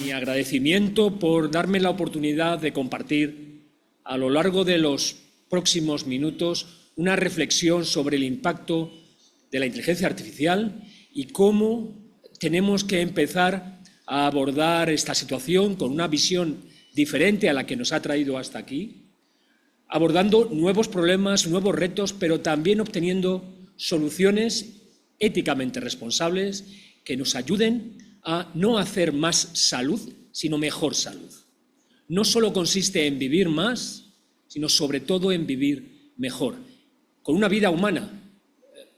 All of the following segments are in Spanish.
mi agradecimiento por darme la oportunidad de compartir a lo largo de los próximos minutos una reflexión sobre el impacto de la inteligencia artificial y cómo tenemos que empezar a abordar esta situación con una visión diferente a la que nos ha traído hasta aquí, abordando nuevos problemas, nuevos retos, pero también obteniendo soluciones éticamente responsables que nos ayuden a no hacer más salud, sino mejor salud. No solo consiste en vivir más, sino sobre todo en vivir mejor, con una vida humana,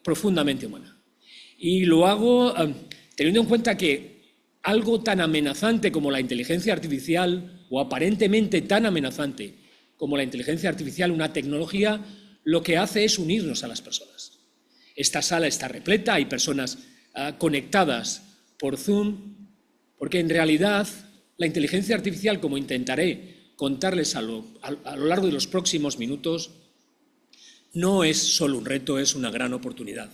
profundamente humana. Y lo hago teniendo en cuenta que algo tan amenazante como la inteligencia artificial, o aparentemente tan amenazante como la inteligencia artificial, una tecnología, lo que hace es unirnos a las personas. Esta sala está repleta, hay personas conectadas por Zoom, porque en realidad la inteligencia artificial, como intentaré contarles a lo largo de los próximos minutos, no es solo un reto, es una gran oportunidad.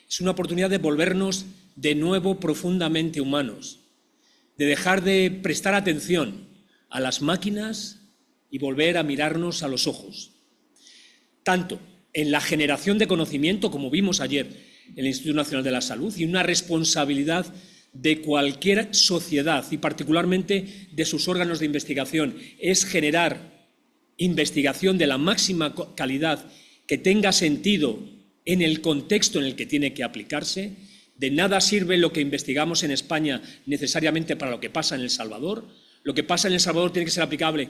Es una oportunidad de volvernos de nuevo profundamente humanos, de dejar de prestar atención a las máquinas y volver a mirarnos a los ojos. Tanto en la generación de conocimiento, como vimos ayer en el Instituto Nacional de la Salud, y una responsabilidad de cualquier sociedad, y particularmente de sus órganos de investigación, es generar investigación de la máxima calidad que tenga sentido en el contexto en el que tiene que aplicarse. De nada sirve lo que investigamos en España necesariamente para lo que pasa en El Salvador. Lo que pasa en El Salvador tiene que ser aplicable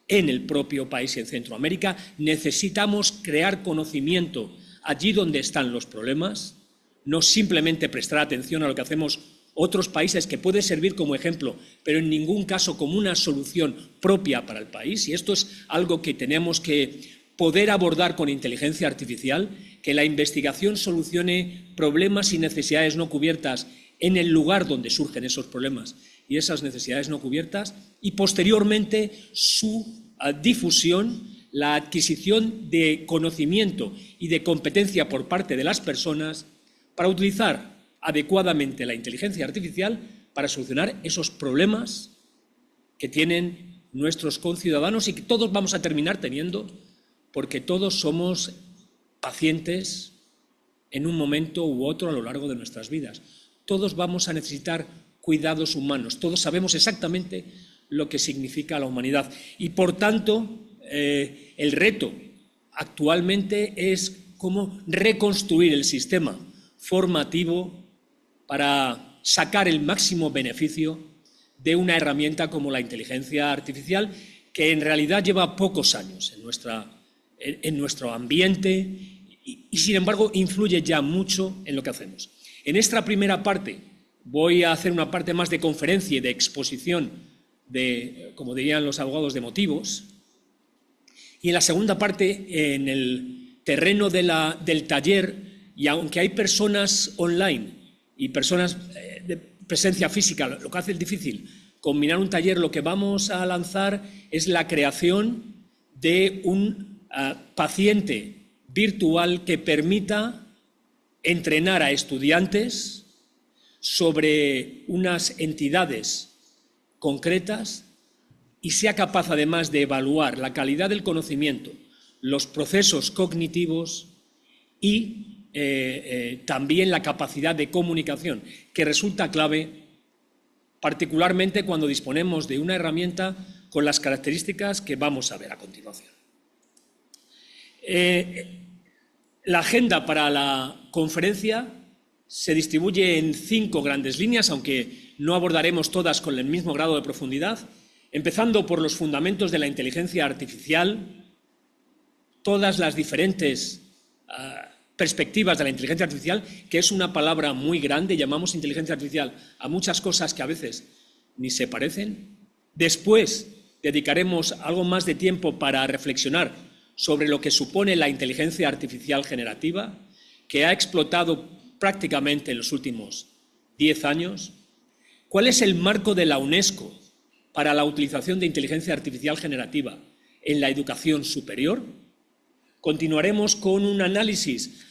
en el propio país y en Centroamérica. Necesitamos crear conocimiento allí donde están los problemas, no simplemente prestar atención a lo que hacemos otros países, que puede servir como ejemplo, pero en ningún caso como una solución propia para el país. Y esto es algo que tenemos que poder abordar con inteligencia artificial, que la investigación solucione problemas y necesidades no cubiertas en el lugar donde surgen esos problemas y esas necesidades no cubiertas, y posteriormente su difusión, la adquisición de conocimiento y de competencia por parte de las personas para utilizar adecuadamente la inteligencia artificial para solucionar esos problemas que tienen nuestros conciudadanos y que todos vamos a terminar teniendo, porque todos somos pacientes en un momento u otro a lo largo de nuestras vidas. Todos vamos a necesitar cuidados humanos, todos sabemos exactamente lo que significa la humanidad. Y por tanto, el reto actualmente es cómo reconstruir el sistema formativo para sacar el máximo beneficio de una herramienta como la inteligencia artificial, que en realidad lleva pocos años en nuestro ambiente y sin embargo influye ya mucho en lo que hacemos. En esta primera parte voy a hacer una parte más de conferencia y de exposición de, como dirían los abogados, de motivos, y en la segunda parte, en el terreno del taller, y aunque hay personas online y personas de presencia física, lo que hace difícil combinar un taller, lo que vamos a lanzar es la creación de un paciente virtual que permita entrenar a estudiantes sobre unas entidades concretas y sea capaz además de evaluar la calidad del conocimiento, los procesos cognitivos y también la capacidad de comunicación, que resulta clave particularmente cuando disponemos de una herramienta con las características que vamos a ver a continuación. La agenda para la conferencia se distribuye en 5 grandes líneas, aunque no abordaremos todas con el mismo grado de profundidad, empezando por los fundamentos de la inteligencia artificial, todas las diferentes perspectivas de la inteligencia artificial, que es una palabra muy grande, llamamos inteligencia artificial a muchas cosas que a veces ni se parecen. Después dedicaremos algo más de tiempo para reflexionar sobre lo que supone la inteligencia artificial generativa, que ha explotado prácticamente en los últimos 10 años. ¿Cuál es el marco de la UNESCO para la utilización de inteligencia artificial generativa en la educación superior? Continuaremos con un análisis,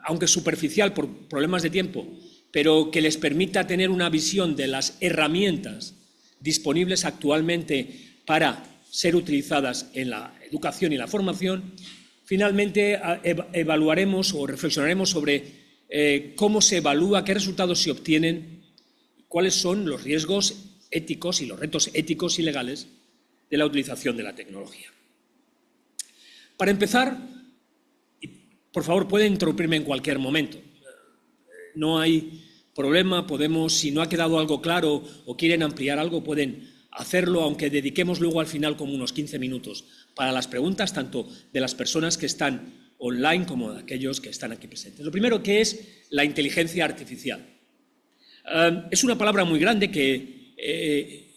aunque superficial por problemas de tiempo, pero que les permita tener una visión de las herramientas disponibles actualmente para ser utilizadas en la educación y la formación, finalmente evaluaremos o reflexionaremos sobre cómo se evalúa, qué resultados se obtienen, cuáles son los riesgos éticos y los retos éticos y legales de la utilización de la tecnología. Para empezar, por favor, pueden interrumpirme en cualquier momento. No hay problema, podemos, si no ha quedado algo claro o quieren ampliar algo, pueden hacerlo, aunque dediquemos luego al final como unos 15 minutos para las preguntas, tanto de las personas que están online como de aquellos que están aquí presentes. Lo primero, ¿qué es la inteligencia artificial? Es una palabra muy grande que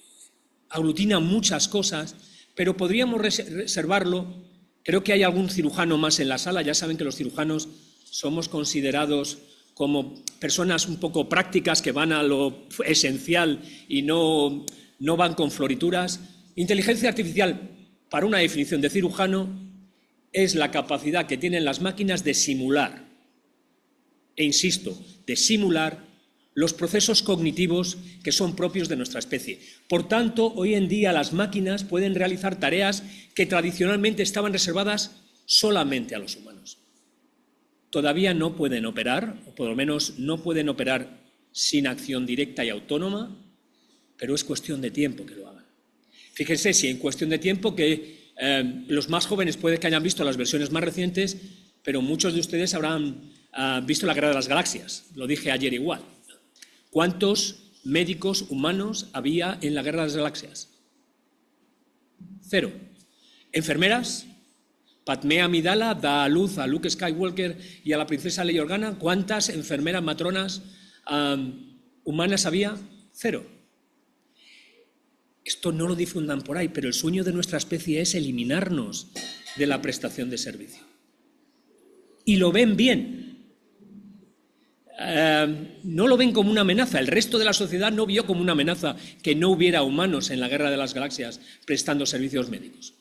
aglutina muchas cosas, pero podríamos reservarlo. Creo que hay algún cirujano más en la sala. Ya saben que los cirujanos somos considerados como personas un poco prácticas que van a lo esencial y no van con florituras. Inteligencia artificial, para una definición de cirujano, es la capacidad que tienen las máquinas de simular, e insisto, de simular los procesos cognitivos que son propios de nuestra especie. Por tanto, hoy en día las máquinas pueden realizar tareas que tradicionalmente estaban reservadas solamente a los humanos. Todavía no pueden operar, o por lo menos no pueden operar sin acción directa y autónoma, pero es cuestión de tiempo que lo hagan. Fíjense si en cuestión de tiempo que los más jóvenes puede que hayan visto las versiones más recientes, pero muchos de ustedes habrán visto la Guerra de las Galaxias. Lo dije ayer igual. ¿Cuántos médicos humanos había en la Guerra de las Galaxias? 0. ¿Enfermeras? Padmé Amidala da a luz a Luke Skywalker y a la princesa Leia Organa. ¿Cuántas enfermeras matronas humanas había? 0. Esto no lo difundan por ahí, pero el sueño de nuestra especie es eliminarnos de la prestación de servicio. Y lo ven bien. No lo ven como una amenaza. El resto de la sociedad no vio como una amenaza que no hubiera humanos en la Guerra de las Galaxias prestando servicios médicos.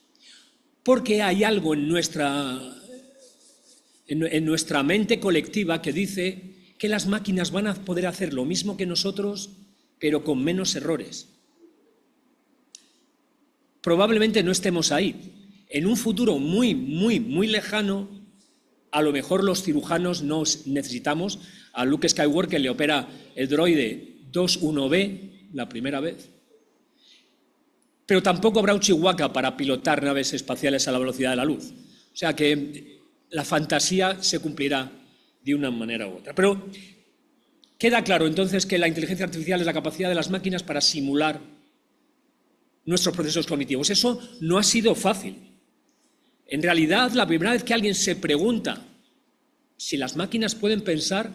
Porque hay algo en nuestra mente colectiva que dice que las máquinas van a poder hacer lo mismo que nosotros, pero con menos errores. Probablemente no estemos ahí. En un futuro muy, muy, muy lejano, a lo mejor los cirujanos nos necesitamos. A Luke Skywalker le opera el droide 21B la primera vez. Pero tampoco habrá un Chihuahua para pilotar naves espaciales a la velocidad de la luz. O sea que la fantasía se cumplirá de una manera u otra. Pero queda claro entonces que la inteligencia artificial es la capacidad de las máquinas para simular nuestros procesos cognitivos. Eso no ha sido fácil. En realidad, la primera vez que alguien se pregunta si las máquinas pueden pensar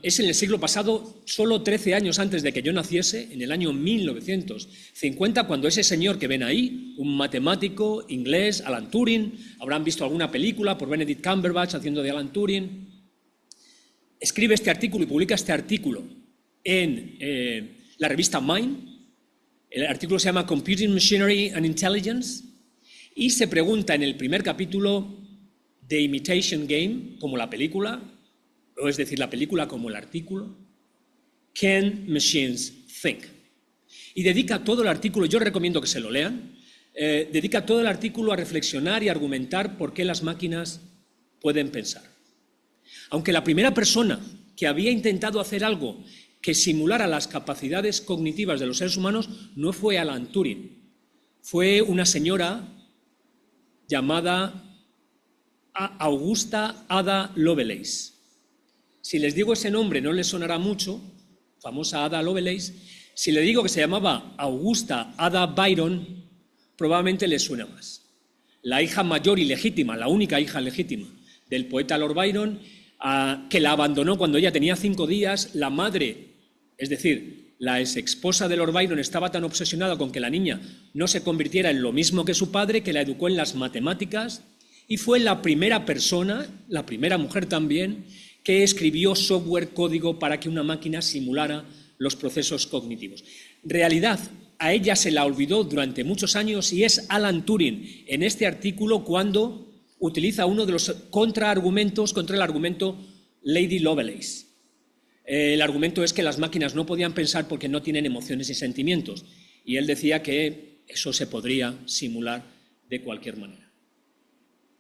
es en el siglo pasado, solo 13 años antes de que yo naciese, en el año 1950, cuando ese señor que ven ahí, un matemático inglés, Alan Turing, habrán visto alguna película por Benedict Cumberbatch haciendo de Alan Turing, escribe este artículo y publica este artículo en la revista Mind. El artículo se llama Computing Machinery and Intelligence y se pregunta en el primer capítulo The Imitation Game, como la película, o es decir, la película como el artículo, Can Machines Think? Y dedica todo el artículo, yo recomiendo que se lo lean, dedica todo el artículo a reflexionar y argumentar por qué las máquinas pueden pensar. Aunque la primera persona que había intentado hacer algo que simulara las capacidades cognitivas de los seres humanos no fue Alan Turing, fue una señora llamada Augusta Ada Lovelace. Si les digo ese nombre no les sonará mucho, famosa Ada Lovelace. Si le digo que se llamaba Augusta Ada Byron, probablemente les suena más. La hija mayor y legítima, la única hija legítima del poeta Lord Byron, que la abandonó cuando ella tenía 5 días, la madre, es decir, la exesposa de Lord Byron estaba tan obsesionada con que la niña no se convirtiera en lo mismo que su padre, que la educó en las matemáticas, y fue la primera persona, la primera mujer también, que escribió software, código para que una máquina simulara los procesos cognitivos. En realidad, a ella se la olvidó durante muchos años y es Alan Turing en este artículo cuando utiliza uno de los contraargumentos contra el argumento Lady Lovelace. El argumento es que las máquinas no podían pensar porque no tienen emociones y sentimientos. Y él decía que eso se podría simular de cualquier manera.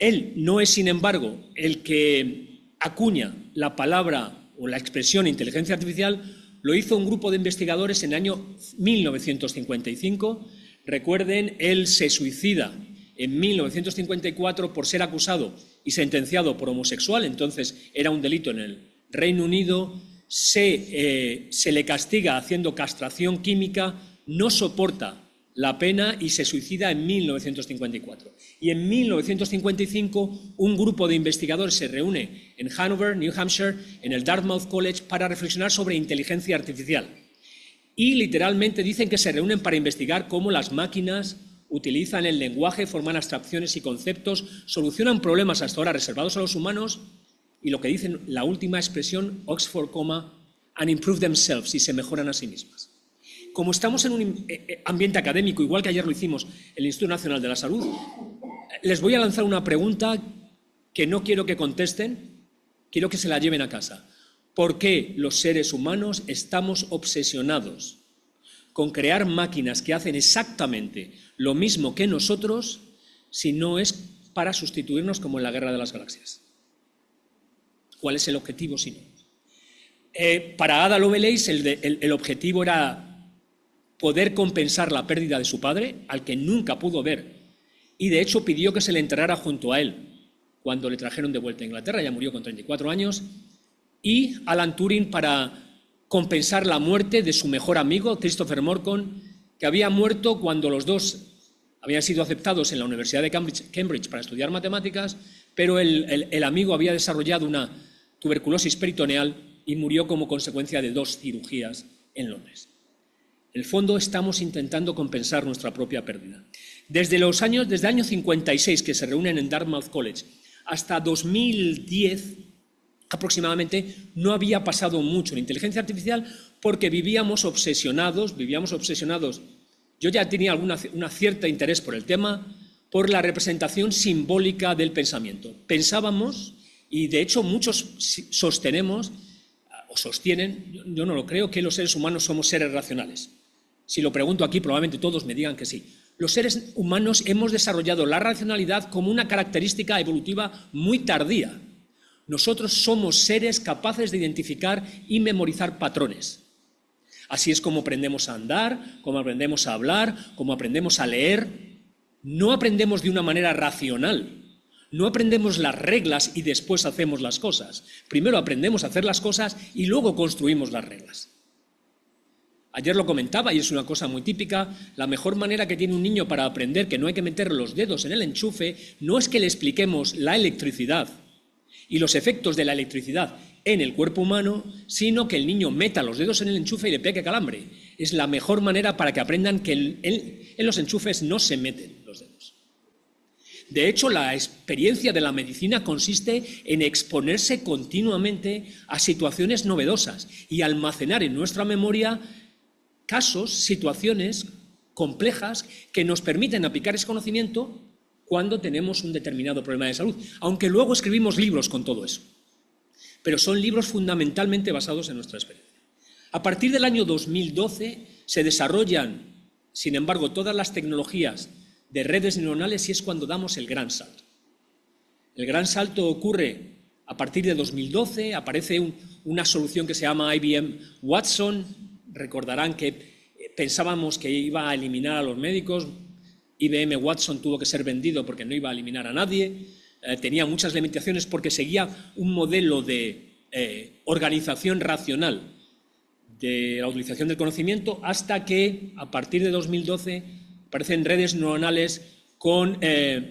Él no es, sin embargo, el que acuña la palabra o la expresión inteligencia artificial, lo hizo un grupo de investigadores en el año 1955. Recuerden, él se suicida en 1954 por ser acusado y sentenciado por homosexual, entonces era un delito en el Reino Unido, se le castiga haciendo castración química, no soporta la pena y se suicida en 1954. Y en 1955 un grupo de investigadores se reúne en Hanover, New Hampshire, en el Dartmouth College para reflexionar sobre inteligencia artificial. Y literalmente dicen que se reúnen para investigar cómo las máquinas utilizan el lenguaje, forman abstracciones y conceptos, solucionan problemas hasta ahora reservados a los humanos y lo que dicen, la última expresión, Oxford, and improve themselves, y se mejoran a sí mismas. Como estamos en un ambiente académico, igual que ayer lo hicimos en el Instituto Nacional de la Salud, les voy a lanzar una pregunta que no quiero que contesten, quiero que se la lleven a casa. ¿Por qué los seres humanos estamos obsesionados con crear máquinas que hacen exactamente lo mismo que nosotros si no es para sustituirnos como en la Guerra de las Galaxias? ¿Cuál es el objetivo si no? Para Ada Lovelace el objetivo era poder compensar la pérdida de su padre, al que nunca pudo ver, y de hecho pidió que se le enterrara junto a él cuando le trajeron de vuelta a Inglaterra, ya murió con 34 años, y Alan Turing para compensar la muerte de su mejor amigo, Christopher Morcom, que había muerto cuando los dos habían sido aceptados en la Universidad de Cambridge para estudiar matemáticas, pero el amigo había desarrollado una tuberculosis peritoneal y murió como consecuencia de 2 cirugías en Londres. En el fondo estamos intentando compensar nuestra propia pérdida. Desde el año 56, que se reúnen en Dartmouth College, hasta 2010 aproximadamente, no había pasado mucho en inteligencia artificial porque vivíamos obsesionados. Yo ya tenía una cierta interés por el tema, por la representación simbólica del pensamiento. Pensábamos, y de hecho muchos sostenemos, o sostienen, yo no lo creo, que los seres humanos somos seres racionales. Si lo pregunto aquí, probablemente todos me digan que sí. Los seres humanos hemos desarrollado la racionalidad como una característica evolutiva muy tardía. Nosotros somos seres capaces de identificar y memorizar patrones. Así es como aprendemos a andar, como aprendemos a hablar, como aprendemos a leer. No aprendemos de una manera racional. No aprendemos las reglas y después hacemos las cosas. Primero aprendemos a hacer las cosas y luego construimos las reglas. Ayer lo comentaba y es una cosa muy típica, la mejor manera que tiene un niño para aprender que no hay que meter los dedos en el enchufe no es que le expliquemos la electricidad y los efectos de la electricidad en el cuerpo humano, sino que el niño meta los dedos en el enchufe y le pegue calambre. Es la mejor manera para que aprendan que en los enchufes no se meten los dedos. De hecho, la experiencia de la medicina consiste en exponerse continuamente a situaciones novedosas y almacenar en nuestra memoria casos, situaciones complejas que nos permiten aplicar ese conocimiento cuando tenemos un determinado problema de salud, aunque luego escribimos libros con todo eso. Pero son libros fundamentalmente basados en nuestra experiencia. A partir del año 2012 se desarrollan, sin embargo, todas las tecnologías de redes neuronales y es cuando damos el gran salto. El gran salto ocurre a partir de 2012, aparece una solución que se llama IBM Watson. Recordarán que pensábamos que iba a eliminar a los médicos. IBM Watson tuvo que ser vendido porque no iba a eliminar a nadie. Tenía muchas limitaciones porque seguía un modelo de organización racional de la utilización del conocimiento hasta que, a partir de 2012, aparecen redes neuronales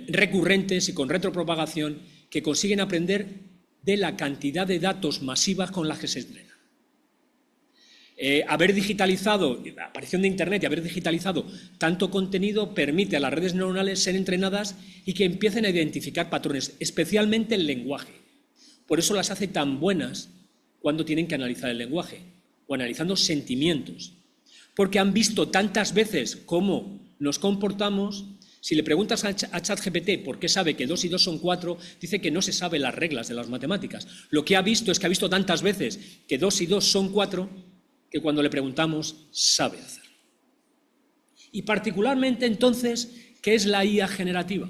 recurrentes y con retropropagación que consiguen aprender de la cantidad de datos masivas con las que se entrenan. Haber digitalizado, la aparición de Internet y haber digitalizado tanto contenido permite a las redes neuronales ser entrenadas y que empiecen a identificar patrones, especialmente el lenguaje. Por eso las hace tan buenas cuando tienen que analizar el lenguaje o analizando sentimientos, porque han visto tantas veces cómo nos comportamos Si le preguntas a ChatGPT por qué sabe que 2 y 2 son 4, dice que no se sabe las reglas de las matemáticas. Lo que ha visto es que ha visto tantas veces que 2 y 2 son 4 que cuando le preguntamos sabe hacerlo. Y particularmente entonces, ¿qué es la IA generativa?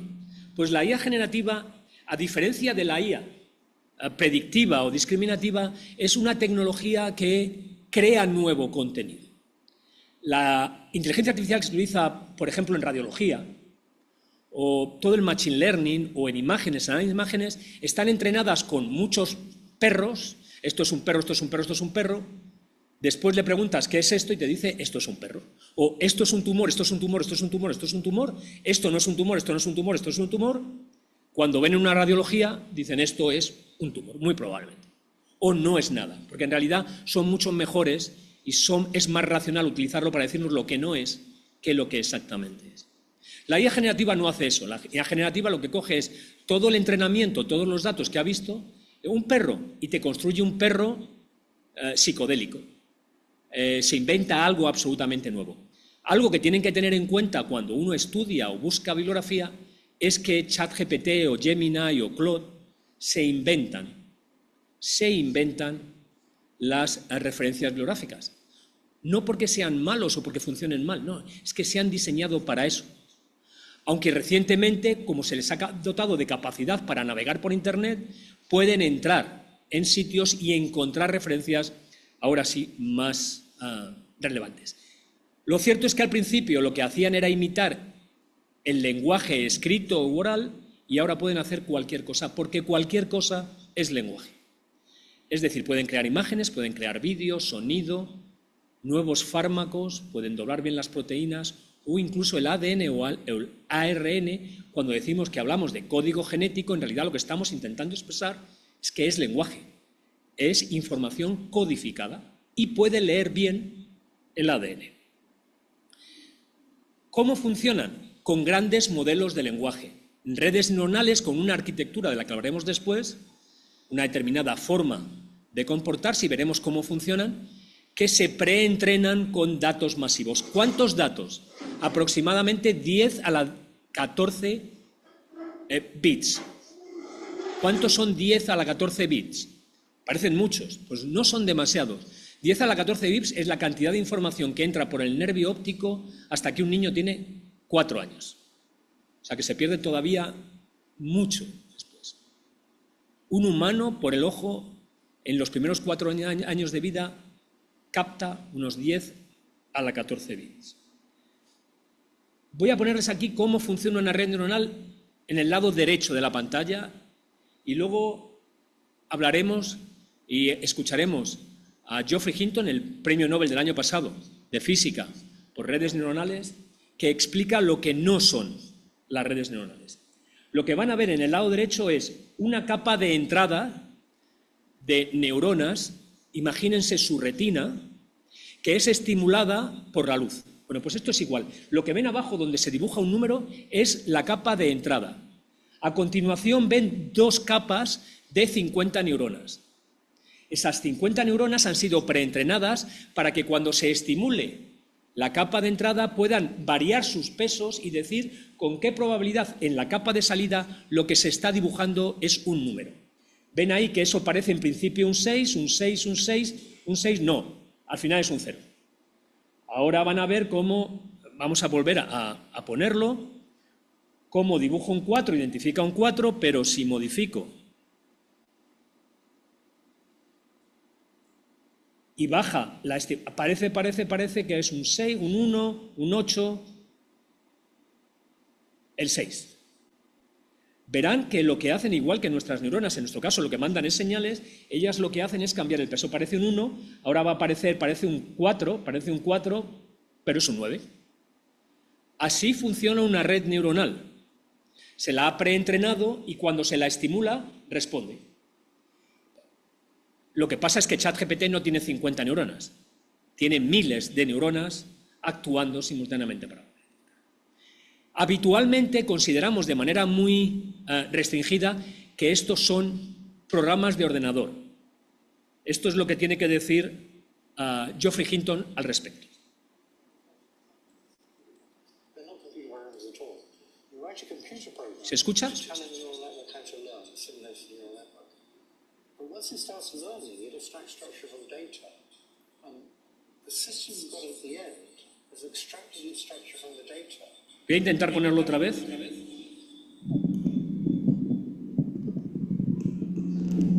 Pues la IA generativa, a diferencia de la IA predictiva o discriminativa, es una tecnología que crea nuevo contenido. La inteligencia artificial que se utiliza, por ejemplo, en radiología, o todo el machine learning, o en imágenes, análisis de imágenes, están entrenadas con muchos perros. Esto es un perro, esto es un perro, esto es un perro. Después le preguntas qué es esto y te dice esto es un perro. O esto es un tumor, esto es un tumor, esto es un tumor, esto es un tumor. Esto no es un tumor, esto no es un tumor, esto es un tumor. Cuando ven una radiología dicen esto es un tumor, muy probablemente. O no es nada, porque en realidad son mucho mejores y es más racional utilizarlo para decirnos lo que no es que lo que exactamente es. La IA generativa no hace eso. La IA generativa lo que coge es todo el entrenamiento, todos los datos que ha visto, un perro, y te construye un perro psicodélico. Se inventa algo absolutamente nuevo. Algo que tienen que tener en cuenta cuando uno estudia o busca bibliografía es que ChatGPT o Gemini o Claude se inventan las referencias bibliográficas. No porque sean malos o porque funcionen mal, no, es que se han diseñado para eso. Aunque recientemente, como se les ha dotado de capacidad para navegar por Internet, pueden entrar en sitios y encontrar referencias, ahora sí, más relevantes. Lo cierto es que al principio lo que hacían era imitar el lenguaje escrito o oral y ahora pueden hacer cualquier cosa, porque cualquier cosa es lenguaje. Es decir, pueden crear imágenes, pueden crear vídeos, sonido, nuevos fármacos, pueden doblar bien las proteínas o incluso el ADN o el ARN. Cuando decimos que hablamos de código genético, en realidad lo que estamos intentando expresar es que es lenguaje, es información codificada y puede leer bien el ADN. ¿Cómo funcionan? Con grandes modelos de lenguaje, redes neuronales con una arquitectura de la que hablaremos después, una determinada forma de comportarse y veremos cómo funcionan, que se preentrenan con datos masivos. ¿Cuántos datos? Aproximadamente 10 a la 14 bits. ¿Cuántos son 10 a la 14 bits? Parecen muchos, pues no son demasiados. 10 a la 14 bits es la cantidad de información que entra por el nervio óptico hasta que un niño tiene 4 años. O sea que se pierde todavía mucho después. Un humano, por el ojo, en los primeros 4 años de vida, capta unos 10 a la 14 bits. Voy a ponerles aquí cómo funciona una red neuronal en el lado derecho de la pantalla y luego hablaremos y escucharemos a Geoffrey Hinton, el premio Nobel del año pasado de física por redes neuronales, que explica lo que no son las redes neuronales. Lo que van a ver en el lado derecho es una capa de entrada de neuronas, imagínense su retina, que es estimulada por la luz. Bueno, pues esto es igual. Lo que ven abajo, donde se dibuja un número, es la capa de entrada. A continuación ven 2 capas de 50 neuronas. Esas 50 neuronas han sido preentrenadas para que cuando se estimule la capa de entrada puedan variar sus pesos y decir con qué probabilidad en la capa de salida lo que se está dibujando es un número. Ven ahí que eso parece en principio un 6, un 6, un 6, un 6, no, al final es un 0. Ahora van a ver cómo, vamos a volver a ponerlo, cómo dibujo un 4, identifica un 4, pero si modifico y baja, parece que es un 6, un 1, un 8, el 6. Verán que lo que hacen, igual que nuestras neuronas, en nuestro caso lo que mandan es señales, ellas lo que hacen es cambiar el peso. Parece un 1, ahora va a aparecer, parece un 4, pero es un 9. Así funciona una red neuronal. Se la ha preentrenado y cuando se la estimula, responde. Lo que pasa es que ChatGPT no tiene 50 neuronas, tiene miles de neuronas actuando simultáneamente para él. Habitualmente consideramos de manera muy restringida que estos son programas de ordenador. Esto es lo que tiene que decir Geoffrey Hinton al respecto. ¿Se escucha? Voy a intentar ponerlo otra vez.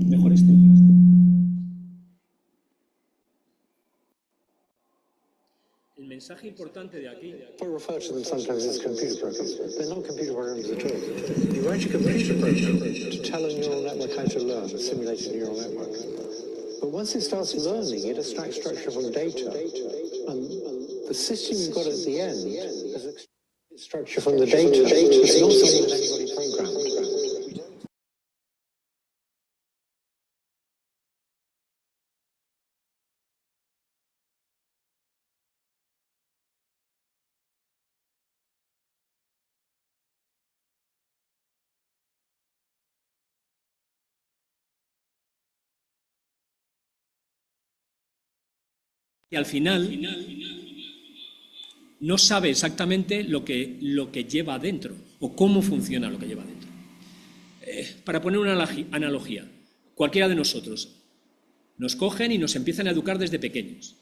Mejor este. El mensaje importante de aquí. We refer to them sometimes as computer programs. They're not computer programs at all. You write a computer program to tell a neural network how to learn, a simulated neural network. But once it starts learning, it extracts structure from data. And the system you've got at the end is structure from the data. It's not something that anybody programmed. Y al final no sabe exactamente lo que lleva adentro o cómo funciona lo que lleva adentro. Para poner una analogía, cualquiera de nosotros nos cogen y nos empiezan a educar desde pequeños.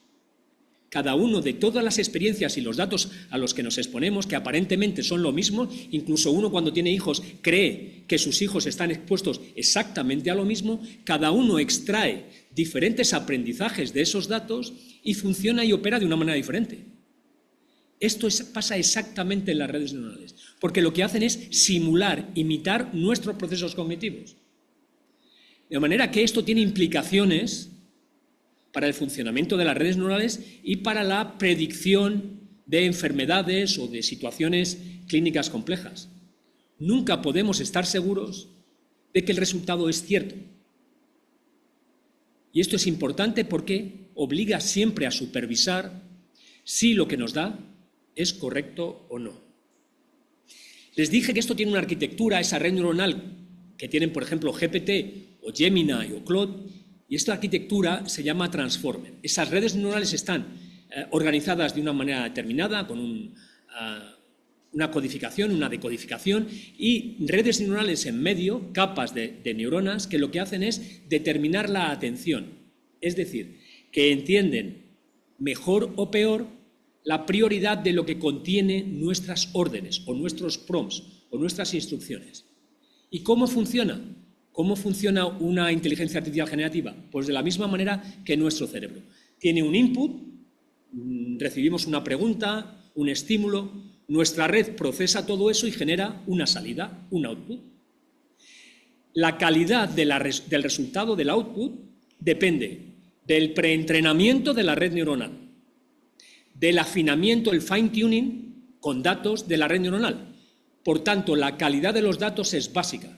Cada uno de todas las experiencias y los datos a los que nos exponemos, que aparentemente son lo mismo, incluso uno cuando tiene hijos cree que sus hijos están expuestos exactamente a lo mismo, cada uno extrae diferentes aprendizajes de esos datos y funciona y opera de una manera diferente. Esto pasa exactamente en las redes neuronales, porque lo que hacen es simular, imitar nuestros procesos cognitivos. De manera que esto tiene implicaciones para el funcionamiento de las redes neuronales y para la predicción de enfermedades o de situaciones clínicas complejas. Nunca podemos estar seguros de que el resultado es cierto. Y esto es importante porque obliga siempre a supervisar si lo que nos da es correcto o no. Les dije que esto tiene una arquitectura, esa red neuronal que tienen, por ejemplo, GPT o Gemini o Claude, y esta arquitectura se llama Transformer. Esas redes neuronales están organizadas de una manera determinada, con una codificación, una decodificación, y redes neuronales en medio, capas de neuronas, que lo que hacen es determinar la atención. Es decir, que entienden mejor o peor la prioridad de lo que contiene nuestras órdenes, o nuestros prompts, o nuestras instrucciones. ¿Y cómo funciona? ¿Cómo funciona una inteligencia artificial generativa? Pues de la misma manera que nuestro cerebro. Tiene un input, recibimos una pregunta, un estímulo, nuestra red procesa todo eso y genera una salida, un output. La calidad del resultado del output depende del preentrenamiento de la red neuronal, del afinamiento, el fine-tuning con datos de la red neuronal. Por tanto, la calidad de los datos es básica.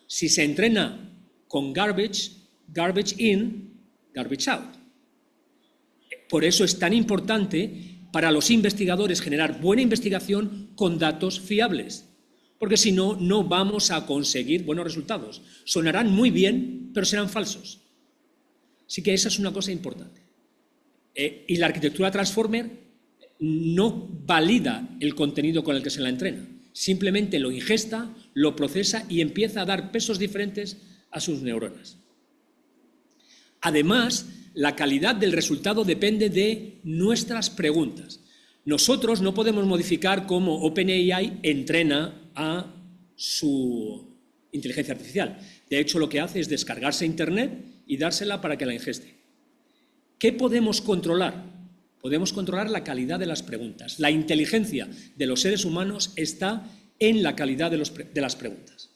Si se entrena con garbage in, garbage out. Por eso es tan importante para los investigadores generar buena investigación con datos fiables, porque si no, no vamos a conseguir buenos resultados. Sonarán muy bien, pero serán falsos. Así que esa es una cosa importante. Y la arquitectura Transformer no valida el contenido con el que se la entrena. Simplemente lo ingesta, lo procesa y empieza a dar pesos diferentes a sus neuronas. Además, la calidad del resultado depende de nuestras preguntas. Nosotros no podemos modificar cómo OpenAI entrena a su inteligencia artificial. De hecho, lo que hace es descargarse a Internet y dársela para que la ingeste. ¿Qué podemos controlar? Podemos controlar la calidad de las preguntas. La inteligencia de los seres humanos está en la calidad de las preguntas.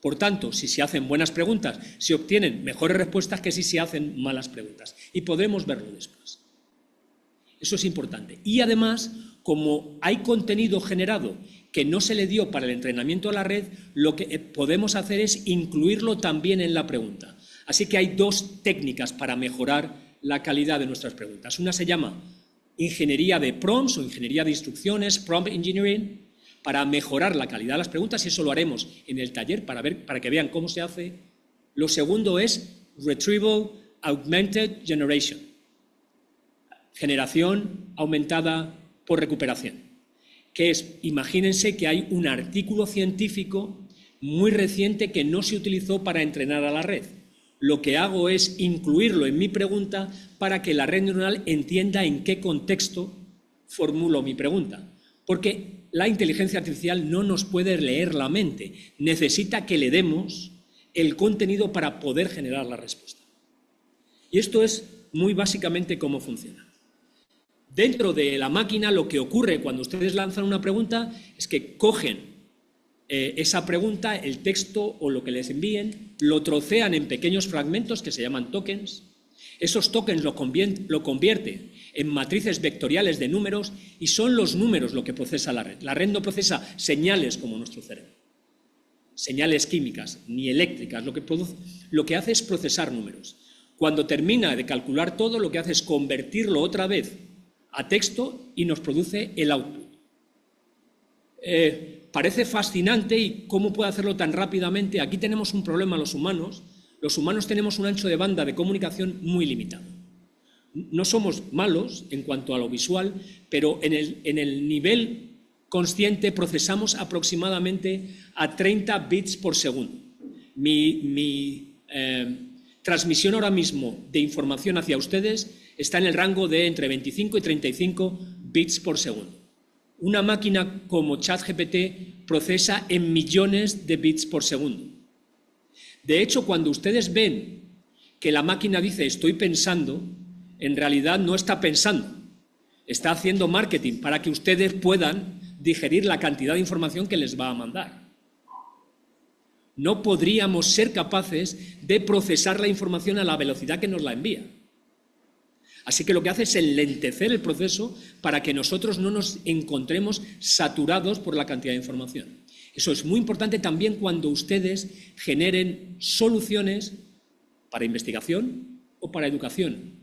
Por tanto, si se hacen buenas preguntas, se obtienen mejores respuestas que si se hacen malas preguntas. Y podremos verlo después. Eso es importante. Y además, como hay contenido generado que no se le dio para el entrenamiento a la red, lo que podemos hacer es incluirlo también en la pregunta. Así que hay dos técnicas para mejorar la calidad de nuestras preguntas. Una se llama ingeniería de prompts o ingeniería de instrucciones, prompt engineering, para mejorar la calidad de las preguntas, y eso lo haremos en el taller para que vean cómo se hace. Lo segundo es Retrieval Augmented Generation, generación aumentada por recuperación. que es, imagínense que hay un artículo científico muy reciente que no se utilizó para entrenar a la red. Lo que hago es incluirlo en mi pregunta para que la red neuronal entienda en qué contexto formulo mi pregunta. Porque la inteligencia artificial no nos puede leer la mente, necesita que le demos el contenido para poder generar la respuesta. Y esto es muy básicamente cómo funciona. Dentro de la máquina lo que ocurre cuando ustedes lanzan una pregunta es que cogen esa pregunta, el texto o lo que les envíen, lo trocean en pequeños fragmentos que se llaman tokens. Esos tokens lo convierte en matrices vectoriales de números y son los números lo que procesa la red. La red no procesa señales como nuestro cerebro, señales químicas ni eléctricas. Lo que hace es procesar números. Cuando termina de calcular todo, lo que hace es convertirlo otra vez a texto y nos produce el output. Parece fascinante y cómo puede hacerlo tan rápidamente. Aquí tenemos un problema los humanos. Los humanos tenemos un ancho de banda de comunicación muy limitado. No somos malos en cuanto a lo visual, pero en el nivel consciente procesamos aproximadamente a 30 bits por segundo. Mi transmisión ahora mismo de información hacia ustedes está en el rango de entre 25 y 35 bits por segundo. Una máquina como ChatGPT procesa en millones de bits por segundo. De hecho, cuando ustedes ven que la máquina dice estoy pensando, en realidad no está pensando, está haciendo marketing para que ustedes puedan digerir la cantidad de información que les va a mandar. No podríamos ser capaces de procesar la información a la velocidad que nos la envía. Así que lo que hace es enlentecer el proceso para que nosotros no nos encontremos saturados por la cantidad de información. Eso es muy importante también cuando ustedes generen soluciones para investigación o para educación.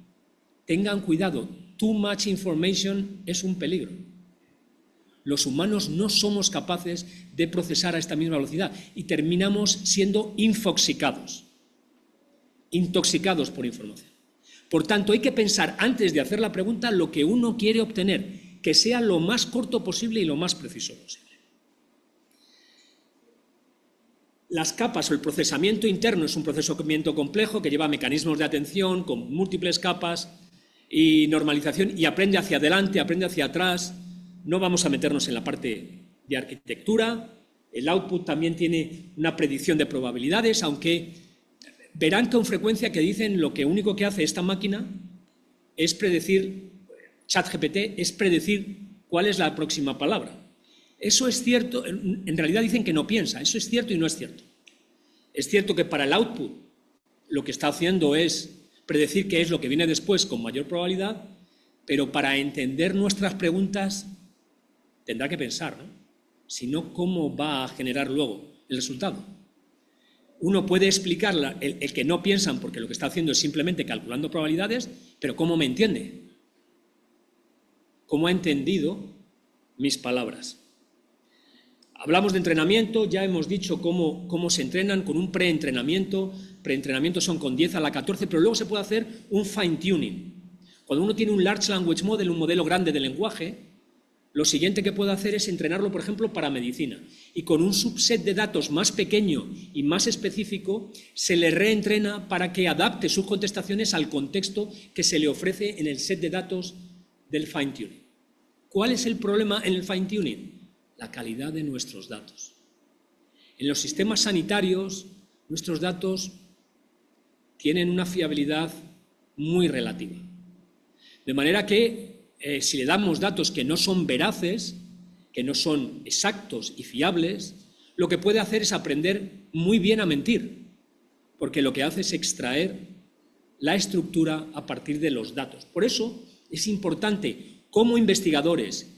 Tengan cuidado, too much information es un peligro. Los humanos no somos capaces de procesar a esta misma velocidad y terminamos siendo infoxicados, intoxicados por información. Por tanto, hay que pensar antes de hacer la pregunta lo que uno quiere obtener, que sea lo más corto posible y lo más preciso posible. Las capas o el procesamiento interno es un procesamiento complejo que lleva mecanismos de atención con múltiples capas y normalización y aprende hacia adelante, aprende hacia atrás. No vamos a meternos en la parte de arquitectura. El output también tiene una predicción de probabilidades, aunque verán con frecuencia que dicen lo que único que hace esta máquina es predecir, ChatGPT, es predecir cuál es la próxima palabra. Eso es cierto, en realidad dicen que no piensa, eso es cierto y no es cierto. Es cierto que para el output lo que está haciendo es predecir qué es lo que viene después con mayor probabilidad, pero para entender nuestras preguntas tendrá que pensar, ¿no? Si no, ¿cómo va a generar luego el resultado? Uno puede explicar el que no piensan porque lo que está haciendo es simplemente calculando probabilidades, pero ¿cómo me entiende? ¿Cómo ha entendido mis palabras? Hablamos de entrenamiento, ya hemos dicho cómo se entrenan con un preentrenamiento. Preentrenamientos son con 10 a la 14, pero luego se puede hacer un fine-tuning. Cuando uno tiene un Large Language Model, un modelo grande de lenguaje, lo siguiente que puede hacer es entrenarlo, por ejemplo, para medicina. Y con un subset de datos más pequeño y más específico, se le reentrena para que adapte sus contestaciones al contexto que se le ofrece en el set de datos del fine-tuning. ¿Cuál es el problema en el fine-tuning? La calidad de nuestros datos. En los sistemas sanitarios, nuestros datos tienen una fiabilidad muy relativa. De manera que si le damos datos que no son veraces, que no son exactos y fiables, lo que puede hacer es aprender muy bien a mentir, porque lo que hace es extraer la estructura a partir de los datos. Por eso es importante, como investigadores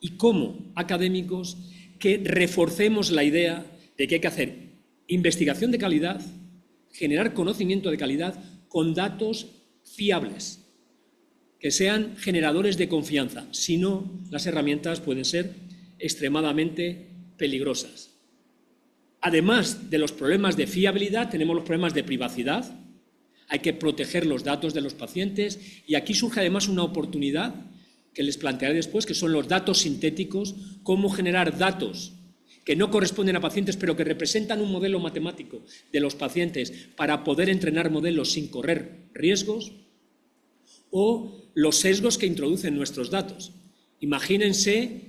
y como académicos, que reforcemos la idea de que hay que hacer investigación de calidad, generar conocimiento de calidad con datos fiables, que sean generadores de confianza. Si no, las herramientas pueden ser extremadamente peligrosas. Además de los problemas de fiabilidad, tenemos los problemas de privacidad. Hay que proteger los datos de los pacientes y aquí surge además una oportunidad que les plantearé después, que son los datos sintéticos, cómo generar datos que no corresponden a pacientes, pero que representan un modelo matemático de los pacientes para poder entrenar modelos sin correr riesgos, o los sesgos que introducen nuestros datos. Imagínense,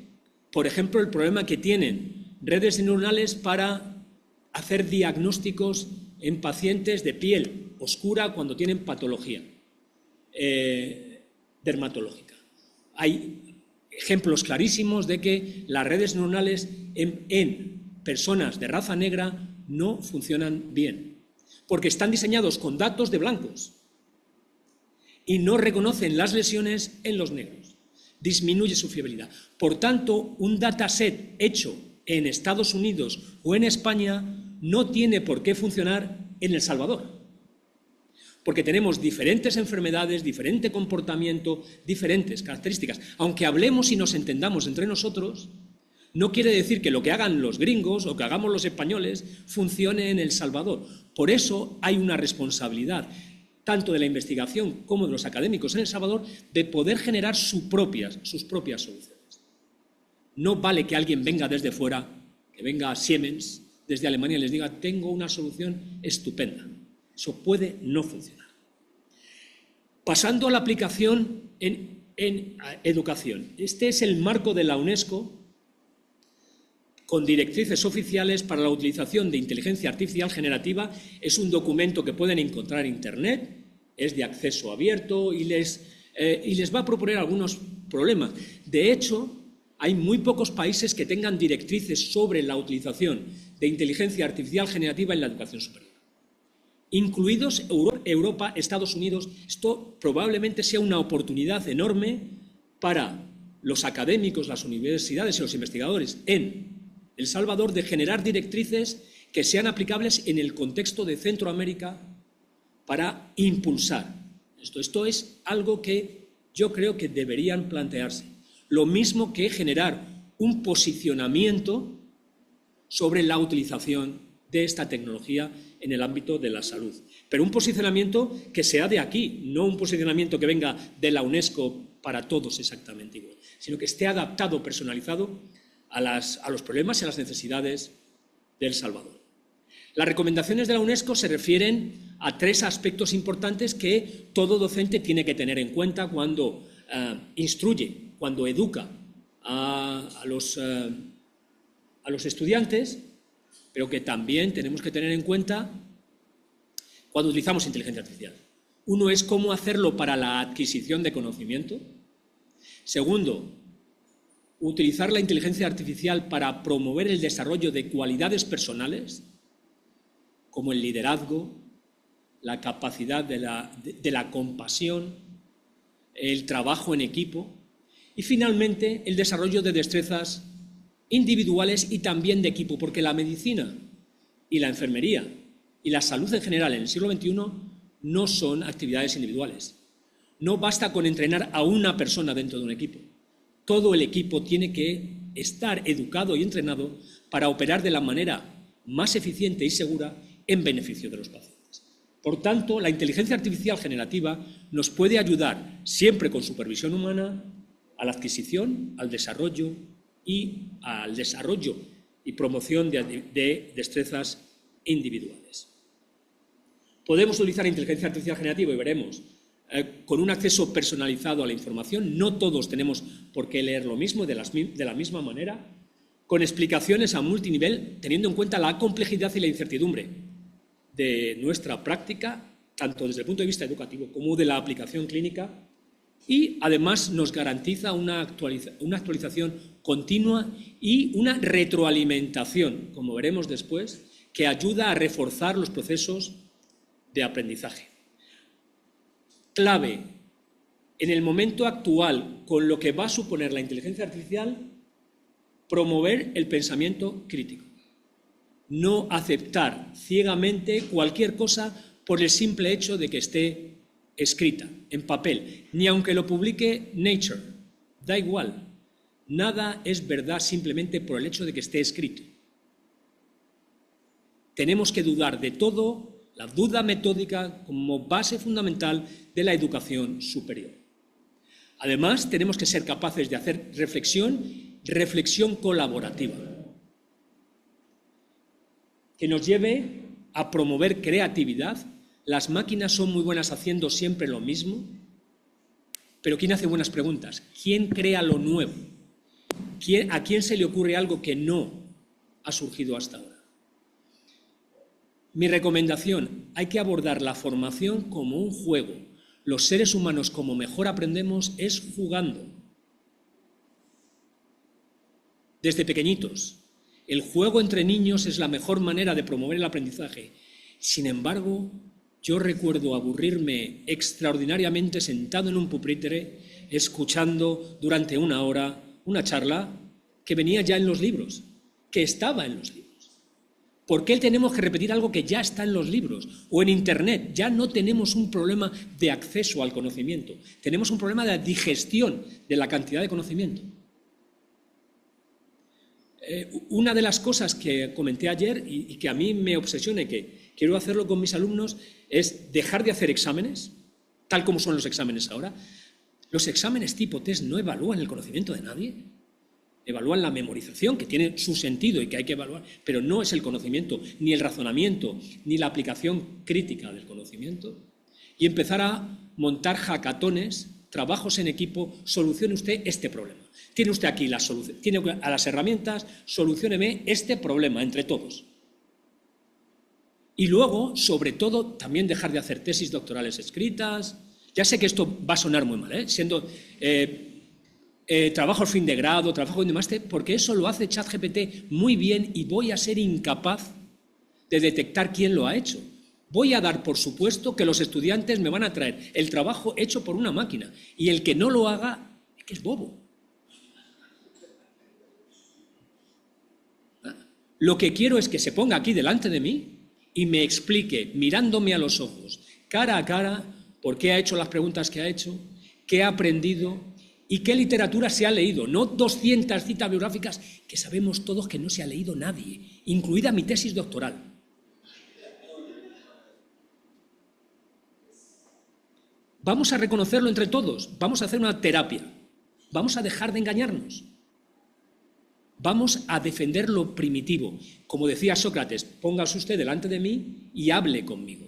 por ejemplo, el problema que tienen redes neuronales para hacer diagnósticos en pacientes de piel oscura cuando tienen patología dermatológica. Hay ejemplos clarísimos de que las redes neuronales en personas de raza negra no funcionan bien, porque están diseñados con datos de blancos y no reconocen las lesiones en los negros. Disminuye su fiabilidad. Por tanto, un dataset hecho en Estados Unidos o en España no tiene por qué funcionar en El Salvador, porque tenemos diferentes enfermedades, diferente comportamiento, diferentes características. Aunque hablemos y nos entendamos entre nosotros, no quiere decir que lo que hagan los gringos o que hagamos los españoles funcione en El Salvador. Por eso hay una responsabilidad, tanto de la investigación como de los académicos en El Salvador, de poder generar sus propias soluciones. No vale que alguien venga desde fuera, que venga a Siemens desde Alemania y les diga: tengo una solución estupenda. Eso puede no funcionar. Pasando a la aplicación en educación. Este es el marco de la UNESCO con directrices oficiales para la utilización de inteligencia artificial generativa. Es un documento que pueden encontrar en Internet, es de acceso abierto y les va a proponer algunos problemas. De hecho, hay muy pocos países que tengan directrices sobre la utilización de inteligencia artificial generativa en la educación superior, incluidos Europa, Estados Unidos. Esto probablemente sea una oportunidad enorme para los académicos, las universidades y los investigadores en El Salvador de generar directrices que sean aplicables en el contexto de Centroamérica para impulsar esto. Esto es algo que yo creo que deberían plantearse. Lo mismo que generar un posicionamiento sobre la utilización de esta tecnología en el ámbito de la salud. Pero un posicionamiento que sea de aquí, no un posicionamiento que venga de la UNESCO para todos exactamente igual, sino que esté adaptado, personalizado a los problemas y a las necesidades de El Salvador. Las recomendaciones de la UNESCO se refieren a 3 aspectos importantes que todo docente tiene que tener en cuenta cuando instruye, cuando educa a los estudiantes, pero que también tenemos que tener en cuenta cuando utilizamos inteligencia artificial. Uno es cómo hacerlo para la adquisición de conocimiento. Segundo, utilizar la inteligencia artificial para promover el desarrollo de cualidades personales, como el liderazgo, la capacidad de la compasión, el trabajo en equipo y, finalmente, el desarrollo de destrezas individuales y también de equipo, porque la medicina y la enfermería y la salud en general en el siglo XXI no son actividades individuales. No basta con entrenar a una persona dentro de un equipo. Todo el equipo tiene que estar educado y entrenado para operar de la manera más eficiente y segura en beneficio de los pacientes. Por tanto, la inteligencia artificial generativa nos puede ayudar, siempre con supervisión humana, a la adquisición, al desarrollo y promoción de destrezas individuales. Podemos utilizar inteligencia artificial generativa, y veremos, con un acceso personalizado a la información. No todos tenemos por qué leer lo mismo de la misma manera, con explicaciones a multinivel, teniendo en cuenta la complejidad y la incertidumbre de nuestra práctica, tanto desde el punto de vista educativo como de la aplicación clínica, y además nos garantiza una actualización continua y una retroalimentación, como veremos después, que ayuda a reforzar los procesos de aprendizaje. Clave en el momento actual, con lo que va a suponer la inteligencia artificial, promover el pensamiento crítico. No aceptar ciegamente cualquier cosa por el simple hecho de que esté escrita en papel, ni aunque lo publique Nature, da igual. Nada es verdad simplemente por el hecho de que esté escrito. Tenemos que dudar de todo, la duda metódica como base fundamental de la educación superior. Además, tenemos que ser capaces de hacer reflexión colaborativa, que nos lleve a promover creatividad. Las máquinas son muy buenas haciendo siempre lo mismo, pero ¿quién hace buenas preguntas? ¿Quién crea lo nuevo? ¿A quién se le ocurre algo que no ha surgido hasta ahora? Mi recomendación, hay que abordar la formación como un juego. Los seres humanos, como mejor aprendemos, es jugando. Desde pequeñitos. El juego entre niños es la mejor manera de promover el aprendizaje. Sin embargo, yo recuerdo aburrirme extraordinariamente sentado en un pupitre, escuchando durante una hora una charla que venía ya en los libros, que estaba en los libros. ¿Por qué tenemos que repetir algo que ya está en los libros o en Internet? Ya no tenemos un problema de acceso al conocimiento, tenemos un problema de digestión de la cantidad de conocimiento. Una de las cosas que comenté ayer y que a mí me obsesiona y que quiero hacerlo con mis alumnos es dejar de hacer exámenes, tal como son los exámenes ahora. Los exámenes tipo test no evalúan el conocimiento de nadie. Evalúan la memorización, que tiene su sentido y que hay que evaluar, pero no es el conocimiento, ni el razonamiento, ni la aplicación crítica del conocimiento. Y empezar a montar hackatones, trabajos en equipo, solucione usted este problema. Tiene usted aquí la solución, tiene a las herramientas, solucióneme este problema entre todos. Y luego, sobre todo, también dejar de hacer tesis doctorales escritas. Ya sé que esto va a sonar muy mal, siendo trabajo fin de grado, trabajo de máster, porque eso lo hace ChatGPT muy bien y voy a ser incapaz de detectar quién lo ha hecho. Voy a dar por supuesto que los estudiantes me van a traer el trabajo hecho por una máquina y el que no lo haga es que es bobo. Lo que quiero es que se ponga aquí delante de mí y me explique, mirándome a los ojos, cara a cara, por qué ha hecho las preguntas que ha hecho, qué ha aprendido y qué literatura se ha leído. No 200 citas biográficas que sabemos todos que no se ha leído nadie, incluida mi tesis doctoral. Vamos a reconocerlo entre todos, vamos a hacer una terapia, vamos a dejar de engañarnos. Vamos a defender lo primitivo. Como decía Sócrates, póngase usted delante de mí y hable conmigo.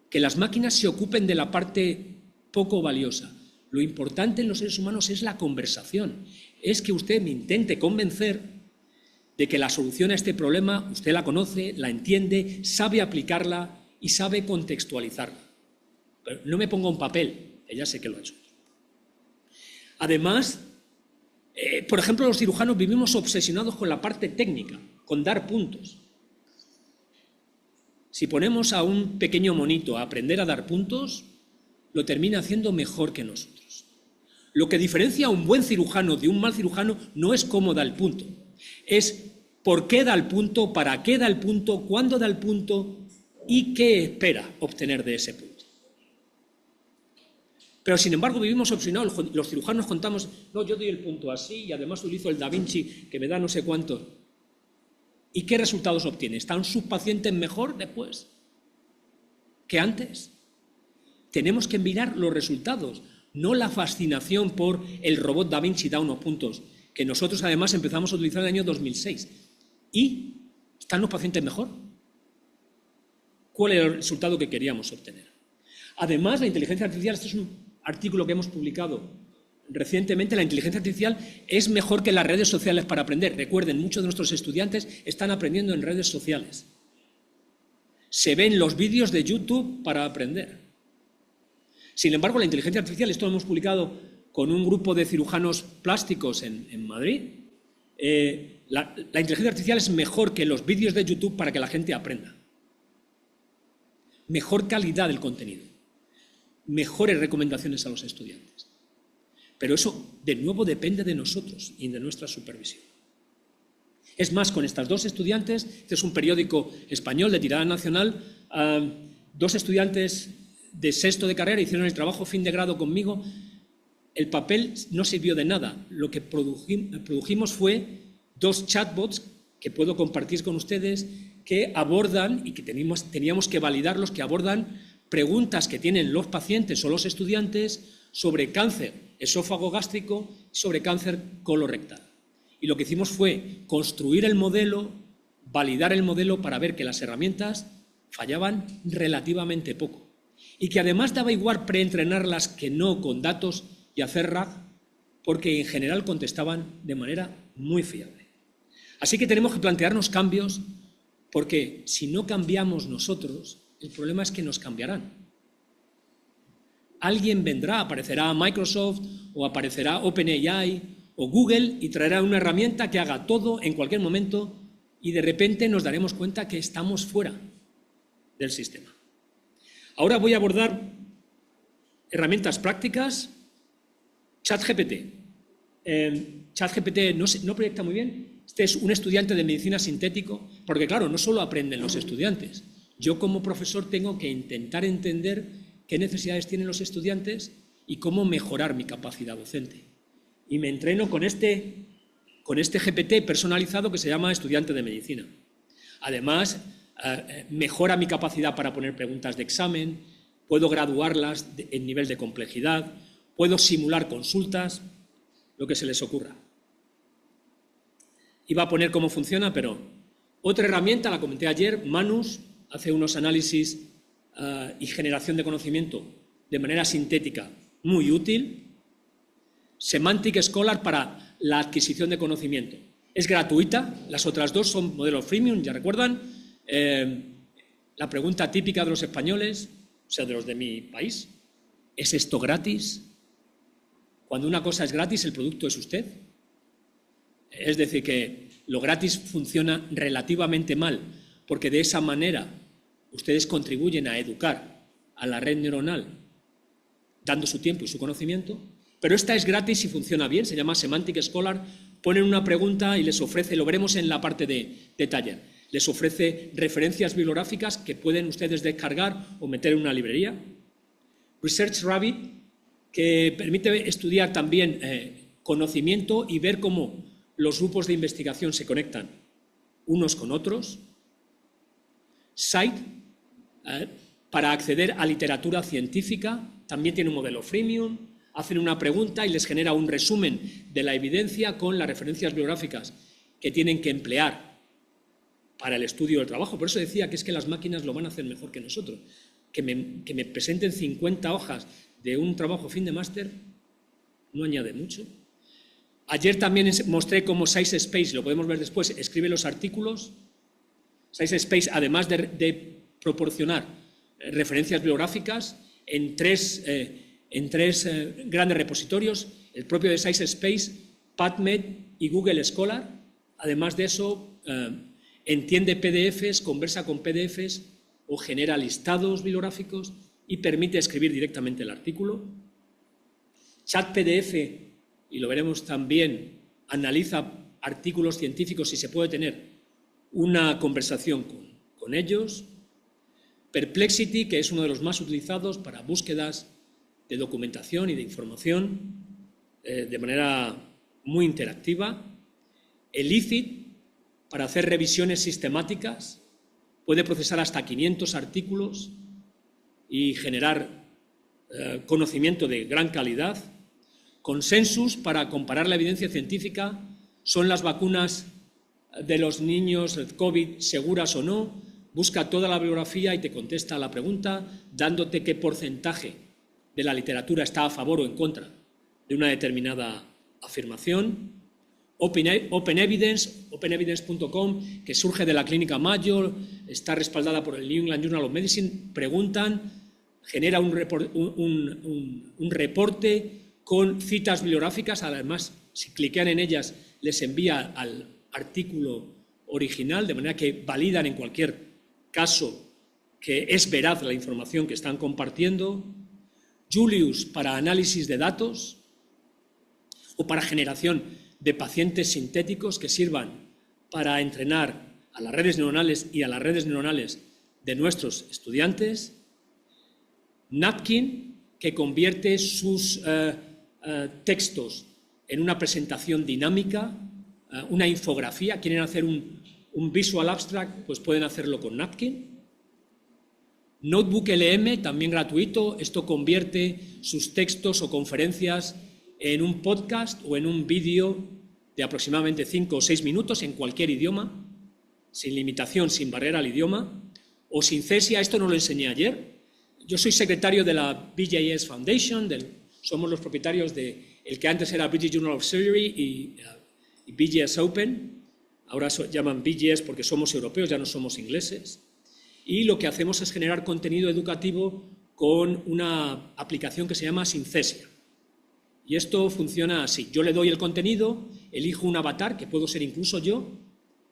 Que las máquinas se ocupen de la parte poco valiosa. Lo importante en los seres humanos es la conversación. Es que usted me intente convencer de que la solución a este problema usted la conoce, la entiende, sabe aplicarla y sabe contextualizarla. Pero no me ponga un papel, que ya sé que lo ha hecho. Además, por ejemplo, los cirujanos vivimos obsesionados con la parte técnica, con dar puntos. Si ponemos a un pequeño monito a aprender a dar puntos, lo termina haciendo mejor que nosotros. Lo que diferencia a un buen cirujano de un mal cirujano no es cómo da el punto, es por qué da el punto, para qué da el punto, cuándo da el punto y qué espera obtener de ese punto. Pero, sin embargo, vivimos obsesionados. Los cirujanos contamos, no, yo doy el punto así y además utilizo el Da Vinci que me da no sé cuántos. ¿Y qué resultados obtiene? ¿Están sus pacientes mejor después que antes? Tenemos que mirar los resultados, no la fascinación por el robot Da Vinci da unos puntos, que nosotros además empezamos a utilizar en el año 2006. ¿Y están los pacientes mejor? ¿Cuál era el resultado que queríamos obtener? Además, la inteligencia artificial, este es un artículo que hemos publicado recientemente, la inteligencia artificial es mejor que las redes sociales para aprender. Recuerden, muchos de nuestros estudiantes están aprendiendo en redes sociales. Se ven los vídeos de YouTube para aprender. Sin embargo, la inteligencia artificial, esto lo hemos publicado con un grupo de cirujanos plásticos en Madrid, la inteligencia artificial es mejor que los vídeos de YouTube para que la gente aprenda. Mejor calidad del contenido. Mejores recomendaciones a los estudiantes. Pero eso, de nuevo, depende de nosotros y de nuestra supervisión. Es más, con estas dos estudiantes, este es un periódico español de tirada nacional, dos estudiantes de sexto de carrera hicieron el trabajo fin de grado conmigo. El papel no sirvió de nada. Lo que produjimos fue dos chatbots que puedo compartir con ustedes que abordan, y que teníamos que validarlos, que abordan preguntas que tienen los pacientes o los estudiantes sobre cáncer esófago gástrico, sobre cáncer colorectal. Y lo que hicimos fue construir el modelo, validar el modelo para ver que las herramientas fallaban relativamente poco y que además daba igual preentrenarlas que no con datos y hacer RAG, porque en general contestaban de manera muy fiable. Así que tenemos que plantearnos cambios, porque si no cambiamos nosotros, el problema es que nos cambiarán. Alguien vendrá, aparecerá Microsoft o aparecerá OpenAI o Google y traerá una herramienta que haga todo en cualquier momento y de repente nos daremos cuenta que estamos fuera del sistema. Ahora voy a abordar herramientas prácticas. ChatGPT. ChatGPT no proyecta muy bien. Este es un estudiante de medicina sintético, porque claro, no solo aprenden los estudiantes. Yo como profesor tengo que intentar entender qué necesidades tienen los estudiantes y cómo mejorar mi capacidad docente. Y me entreno con este GPT personalizado que se llama estudiante de medicina. Además, mejora mi capacidad para poner preguntas de examen, puedo graduarlas en nivel de complejidad, puedo simular consultas, lo que se les ocurra. Iba a poner cómo funciona, pero otra herramienta, la comenté ayer, Manus, hace unos análisis y generación de conocimiento de manera sintética muy útil. Semantic Scholar para la adquisición de conocimiento. Es gratuita, las otras dos son modelos freemium, ya recuerdan. La pregunta típica de los españoles, o sea, de los de mi país, ¿es esto gratis? Cuando una cosa es gratis, ¿el producto es usted? Es decir, que lo gratis funciona relativamente mal, porque de esa manera ustedes contribuyen a educar a la red neuronal dando su tiempo y su conocimiento, pero esta es gratis y funciona bien, se llama Semantic Scholar, ponen una pregunta y les ofrece, lo veremos en la parte de taller, les ofrece referencias bibliográficas que pueden ustedes descargar o meter en una librería. Research Rabbit, que permite estudiar también conocimiento y ver cómo los grupos de investigación se conectan unos con otros. Cite, para acceder a literatura científica, también tiene un modelo freemium, hacen una pregunta y les genera un resumen de la evidencia con las referencias bibliográficas que tienen que emplear para el estudio del trabajo. Por eso decía que es que las máquinas lo van a hacer mejor que nosotros. Que me presenten 50 hojas de un trabajo fin de máster no añade mucho. Ayer también mostré cómo SciSpace, lo podemos ver después, escribe los artículos. SciSpace, además de proporcionar referencias bibliográficas en tres grandes repositorios, el propio de SciSpace, PubMed y Google Scholar. Además de eso, entiende PDFs, conversa con PDFs o genera listados bibliográficos y permite escribir directamente el artículo. ChatPDF, y lo veremos también, analiza artículos científicos y se puede tener una conversación con ellos. Perplexity, que es uno de los más utilizados para búsquedas de documentación y de información de manera muy interactiva. Elicit, para hacer revisiones sistemáticas, puede procesar hasta 500 artículos y generar conocimiento de gran calidad. Consensus, para comparar la evidencia científica, ¿son las vacunas de los niños COVID seguras o no? Busca toda la bibliografía y te contesta a la pregunta, dándote qué porcentaje de la literatura está a favor o en contra de una determinada afirmación. Open Evidence, openevidence.com, que surge de la Clínica Mayo, está respaldada por el New England Journal of Medicine, preguntan, genera un reporte con citas bibliográficas, además, si cliquean en ellas, les envía al artículo original, de manera que validan en cualquier caso que es veraz la información que están compartiendo. Julius, para análisis de datos o para generación de pacientes sintéticos que sirvan para entrenar a las redes neuronales y a las redes neuronales de nuestros estudiantes. Napkin, que convierte sus textos en una presentación dinámica, una infografía. Quieren hacer un visual abstract, pues pueden hacerlo con Napkin. Notebook LM, también gratuito. Esto convierte sus textos o conferencias en un podcast o en un vídeo de aproximadamente 5 o 6 minutos en cualquier idioma, sin limitación, sin barrera al idioma. O Synthesia, esto no lo enseñé ayer. Yo soy secretario de la BJS Foundation, somos los propietarios de el que antes era British Journal of Surgery y BJS Open. Ahora llaman BJS porque somos europeos, ya no somos ingleses. Y lo que hacemos es generar contenido educativo con una aplicación que se llama Synthesia. Y esto funciona así. Yo le doy el contenido, elijo un avatar, que puedo ser incluso yo,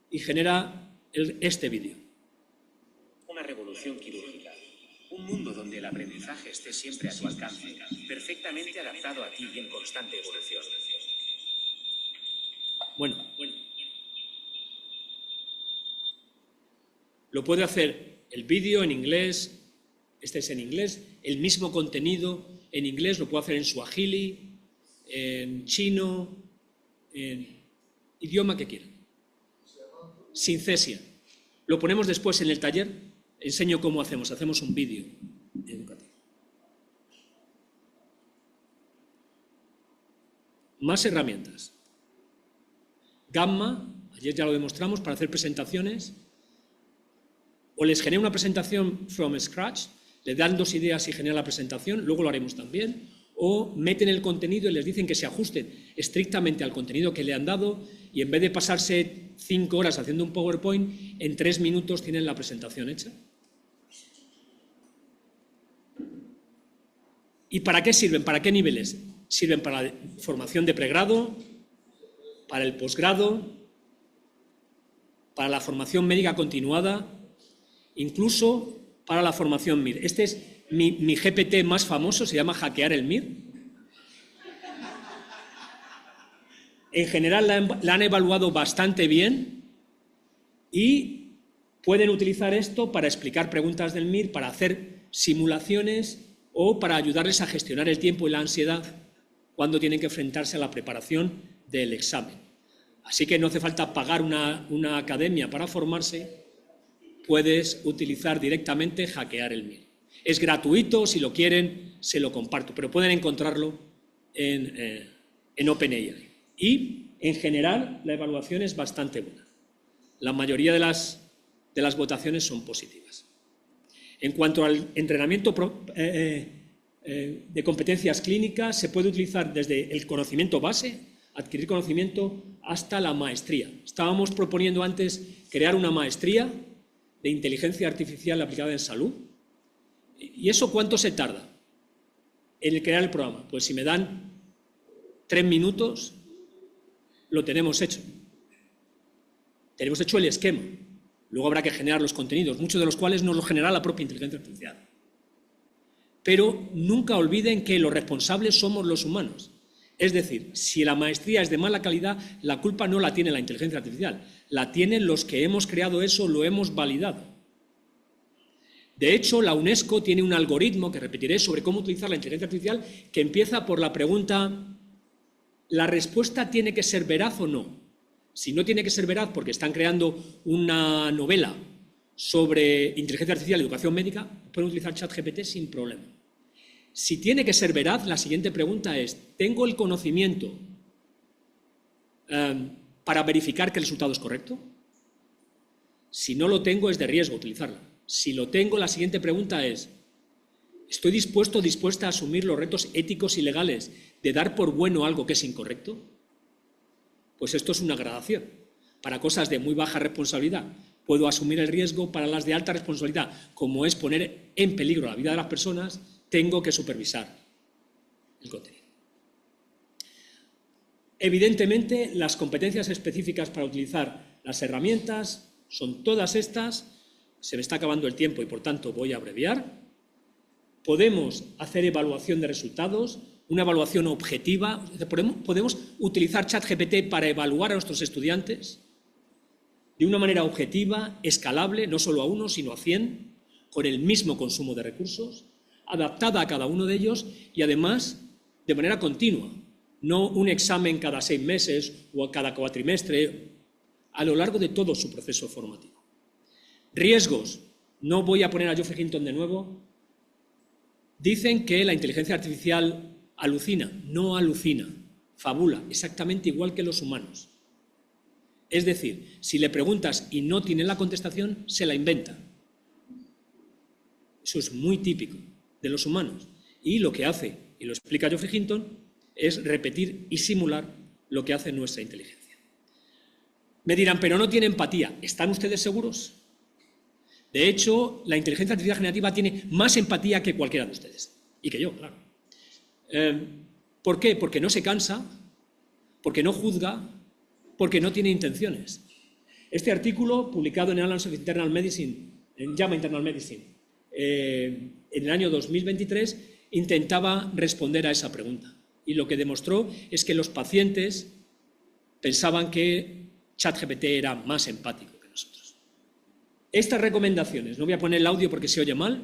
y genera este vídeo. Una revolución quirúrgica. Un mundo donde el aprendizaje esté siempre a tu alcance, perfectamente adaptado a ti y en constante evolución. Bueno. Lo puede hacer el vídeo en inglés, este es en inglés, el mismo contenido en inglés lo puede hacer en suajili, en chino, en idioma que quiera. Synthesia. Lo ponemos después en el taller, enseño cómo hacemos un vídeo educativo. Más herramientas. Gamma, ayer ya lo demostramos, para hacer presentaciones. O les genera una presentación from scratch, le dan 2 ideas y genera la presentación, luego lo haremos también. O meten el contenido y les dicen que se ajusten estrictamente al contenido que le han dado y en vez de pasarse 5 horas haciendo un PowerPoint, en 3 minutos tienen la presentación hecha. ¿Y para qué sirven? ¿Para qué niveles? Sirven para la formación de pregrado, para el posgrado, para la formación médica continuada, incluso para la formación MIR. Este es mi GPT más famoso, se llama Hackear el MIR. En general la han evaluado bastante bien y pueden utilizar esto para explicar preguntas del MIR, para hacer simulaciones o para ayudarles a gestionar el tiempo y la ansiedad cuando tienen que enfrentarse a la preparación del examen. Así que no hace falta pagar una academia para formarse, puedes utilizar directamente Hackear el MIR. Es gratuito, si lo quieren, se lo comparto, pero pueden encontrarlo en OpenAI. Y, en general, la evaluación es bastante buena. La mayoría de las votaciones son positivas. En cuanto al entrenamiento de competencias clínicas, se puede utilizar desde el conocimiento base, adquirir conocimiento, hasta la maestría. Estábamos proponiendo antes crear una maestría de inteligencia artificial aplicada en salud. ¿Y eso cuánto se tarda en crear el programa? Pues si me dan 3 minutos, lo tenemos hecho. Tenemos hecho el esquema. Luego habrá que generar los contenidos, muchos de los cuales nos los genera la propia inteligencia artificial. Pero nunca olviden que los responsables somos los humanos. Es decir, si la maestría es de mala calidad, la culpa no la tiene la inteligencia artificial, la tienen los que hemos creado eso, lo hemos validado. De hecho, la UNESCO tiene un algoritmo, que repetiré, sobre cómo utilizar la inteligencia artificial, que empieza por la pregunta, ¿la respuesta tiene que ser veraz o no? Si no tiene que ser veraz porque están creando una novela sobre inteligencia artificial y educación médica, pueden utilizar ChatGPT sin problema. Si tiene que ser veraz, la siguiente pregunta es, ¿tengo el conocimiento para verificar que el resultado es correcto? Si no lo tengo, es de riesgo utilizarla. Si lo tengo, la siguiente pregunta es, ¿estoy dispuesto o dispuesta a asumir los retos éticos y legales de dar por bueno algo que es incorrecto? Pues esto es una gradación. Para cosas de muy baja responsabilidad puedo asumir el riesgo, para las de alta responsabilidad, como es poner en peligro la vida de las personas, tengo que supervisar el contenido. Evidentemente, las competencias específicas para utilizar las herramientas son todas estas. Se me está acabando el tiempo y, por tanto, voy a abreviar. Podemos hacer evaluación de resultados, una evaluación objetiva. Podemos utilizar ChatGPT para evaluar a nuestros estudiantes de una manera objetiva, escalable, no solo a 1, sino a 100, con el mismo consumo de recursos, adaptada a cada uno de ellos y, además, de manera continua. No un examen cada 6 meses o cada cuatrimestre, a lo largo de todo su proceso formativo. Riesgos. no voy a poner a Geoffrey Hinton de nuevo, dicen que la inteligencia artificial alucina. No alucina, fabula, exactamente igual que los humanos. Es decir, si le preguntas y no tiene la contestación, se la inventa. Eso es muy típico de los humanos. Y lo que hace, y lo explica Geoffrey Hinton, es repetir y simular lo que hace nuestra inteligencia. Me dirán, pero no tiene empatía. ¿Están ustedes seguros? De hecho, la inteligencia artificial generativa tiene más empatía que cualquiera de ustedes. Y que yo, claro. ¿Por qué? Porque no se cansa, porque no juzga, porque no tiene intenciones. Este artículo, publicado en Annals of Internal Medicine, en JAMA Internal Medicine, en el año 2023, intentaba responder a esa pregunta. Y lo que demostró es que los pacientes pensaban que ChatGPT era más empático que nosotros. Estas recomendaciones, no voy a poner el audio porque se oye mal,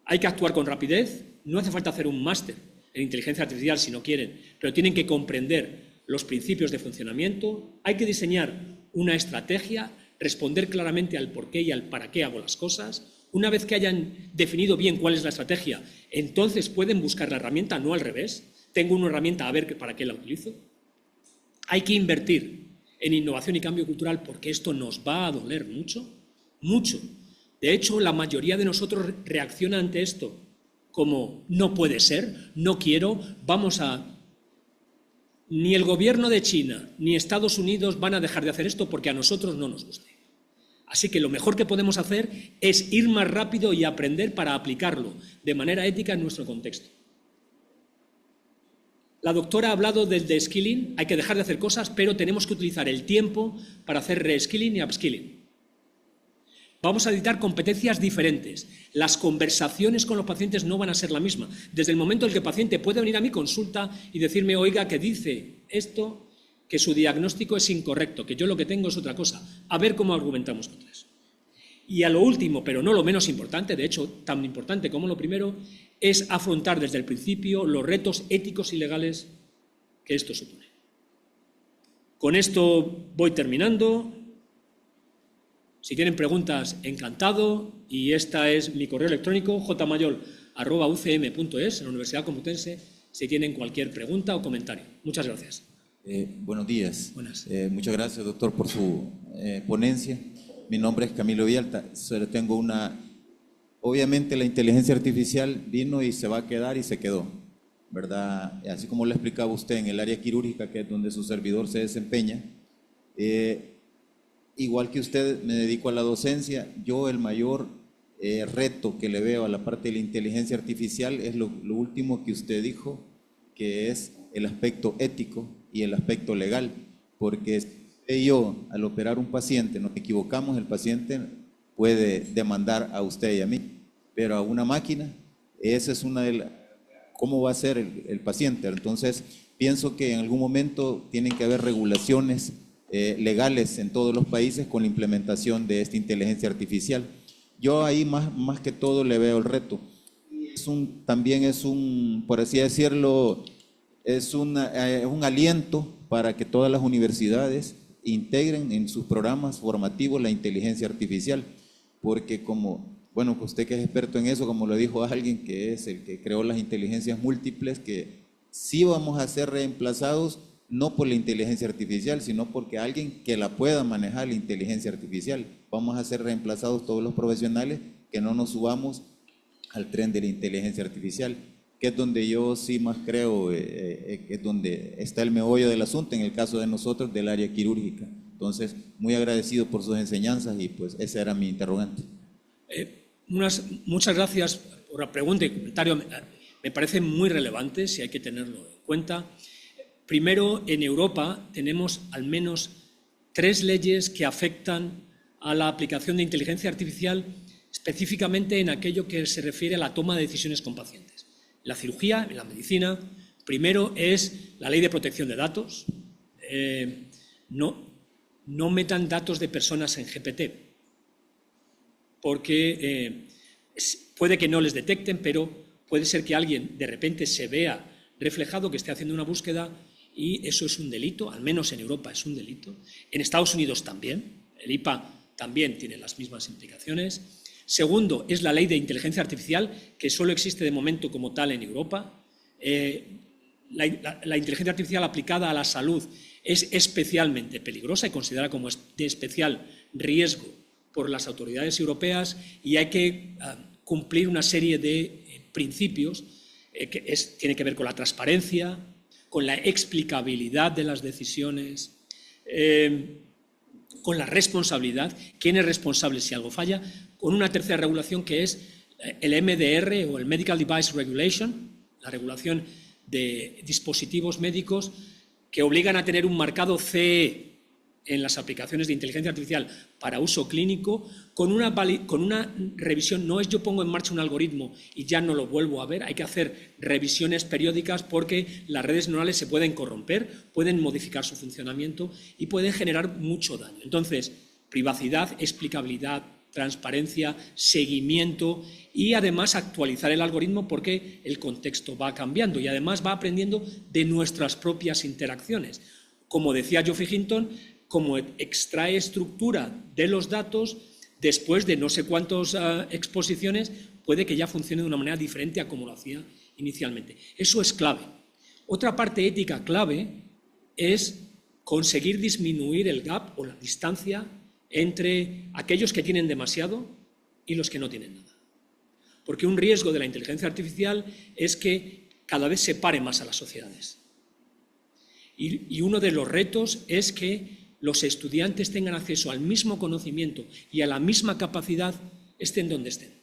hay que actuar con rapidez, no hace falta hacer un máster en inteligencia artificial si no quieren, pero tienen que comprender los principios de funcionamiento, hay que diseñar una estrategia, responder claramente al por qué y al para qué hago las cosas. Una vez que hayan definido bien cuál es la estrategia, entonces pueden buscar la herramienta, no al revés. Tengo una herramienta, a ver para qué la utilizo. Hay que invertir en innovación y cambio cultural porque esto nos va a doler mucho, mucho. De hecho, la mayoría de nosotros reacciona ante esto como no puede ser, no quiero, vamos a... Ni el gobierno de China ni Estados Unidos van a dejar de hacer esto porque a nosotros no nos guste. Así que lo mejor que podemos hacer es ir más rápido y aprender para aplicarlo de manera ética en nuestro contexto. La doctora ha hablado del de-skilling, hay que dejar de hacer cosas, pero tenemos que utilizar el tiempo para hacer re-skilling y upskilling. Vamos a necesitar competencias diferentes. Las conversaciones con los pacientes no van a ser la misma. Desde el momento en que el paciente puede venir a mi consulta y decirme, oiga, que dice esto, que su diagnóstico es incorrecto, que yo lo que tengo es otra cosa. A ver cómo argumentamos contra eso. Y a lo último, pero no lo menos importante, de hecho, tan importante como lo primero, es afrontar desde el principio los retos éticos y legales que esto supone. Con esto voy terminando. Si tienen preguntas, encantado. Y esta es mi correo electrónico, jmayol@ucm.es, en la Universidad Complutense, si tienen cualquier pregunta o comentario. Muchas gracias. Buenos días. Buenas. Muchas gracias, doctor, por su ponencia. Mi nombre es Camilo Vialta. Solo tengo una... Obviamente la inteligencia artificial vino y se va a quedar y se quedó, ¿verdad? Así como lo explicaba usted en el área quirúrgica, que es donde su servidor se desempeña. Igual que usted, me dedico a la docencia. Yo el mayor reto que le veo a la parte de la inteligencia artificial es lo último que usted dijo, que es el aspecto ético y el aspecto legal, porque yo, al operar un paciente, nos equivocamos, el paciente puede demandar a usted y a mí, pero a una máquina, esa es una de las... ¿Cómo va a ser el paciente? Entonces, pienso que en algún momento tienen que haber regulaciones legales en todos los países con la implementación de esta inteligencia artificial. Yo ahí más que todo le veo el reto. También es un, por así decirlo, es un aliento para que todas las universidades integren en sus programas formativos la inteligencia artificial, porque como, bueno, usted que es experto en eso, como lo dijo alguien que es el que creó las inteligencias múltiples, que sí vamos a ser reemplazados no por la inteligencia artificial, sino porque alguien que la pueda manejar, la inteligencia artificial. Vamos a ser reemplazados todos los profesionales que no nos subamos al tren de la inteligencia artificial, que es donde yo sí más creo, que es donde está el meollo del asunto, en el caso de nosotros, del área quirúrgica. Entonces, muy agradecido por sus enseñanzas y pues ese era mi interrogante. Muchas gracias por la pregunta y comentario. Me parece muy relevante, si hay que tenerlo en cuenta. Primero, en Europa tenemos al menos 3 leyes que afectan a la aplicación de inteligencia artificial, específicamente en aquello que se refiere a la toma de decisiones con pacientes. En la cirugía, en la medicina, primero es la ley de protección de datos. No metan datos de personas en GPT, porque puede que no les detecten, pero puede ser que alguien de repente se vea reflejado que esté haciendo una búsqueda y eso es un delito, al menos en Europa es un delito. En Estados Unidos también, el IPA también tiene las mismas implicaciones. Segundo, es la ley de inteligencia artificial, que solo existe de momento como tal en Europa. La inteligencia artificial aplicada a la salud es especialmente peligrosa y considerada como de especial riesgo por las autoridades europeas, y hay que cumplir una serie de principios que tiene que ver con la transparencia, con la explicabilidad de las decisiones, con la responsabilidad, quién es responsable si algo falla, con una tercera regulación que es el MDR o el Medical Device Regulation, la regulación de dispositivos médicos que obligan a tener un marcado CE en las aplicaciones de inteligencia artificial para uso clínico, con una revisión. No es yo pongo en marcha un algoritmo y ya no lo vuelvo a ver, hay que hacer revisiones periódicas porque las redes neuronales se pueden corromper, pueden modificar su funcionamiento y pueden generar mucho daño. Entonces, privacidad, explicabilidad, transparencia, seguimiento y además actualizar el algoritmo porque el contexto va cambiando y además va aprendiendo de nuestras propias interacciones. Como decía Geoffrey Hinton, como extrae estructura de los datos, después de no sé cuántas exposiciones, puede que ya funcione de una manera diferente a como lo hacía inicialmente. Eso es clave. Otra parte ética clave es conseguir disminuir el gap o la distancia entre aquellos que tienen demasiado y los que no tienen nada. Porque un riesgo de la inteligencia artificial es que cada vez separe más a las sociedades. Y uno de los retos es que los estudiantes tengan acceso al mismo conocimiento y a la misma capacidad, estén donde estén.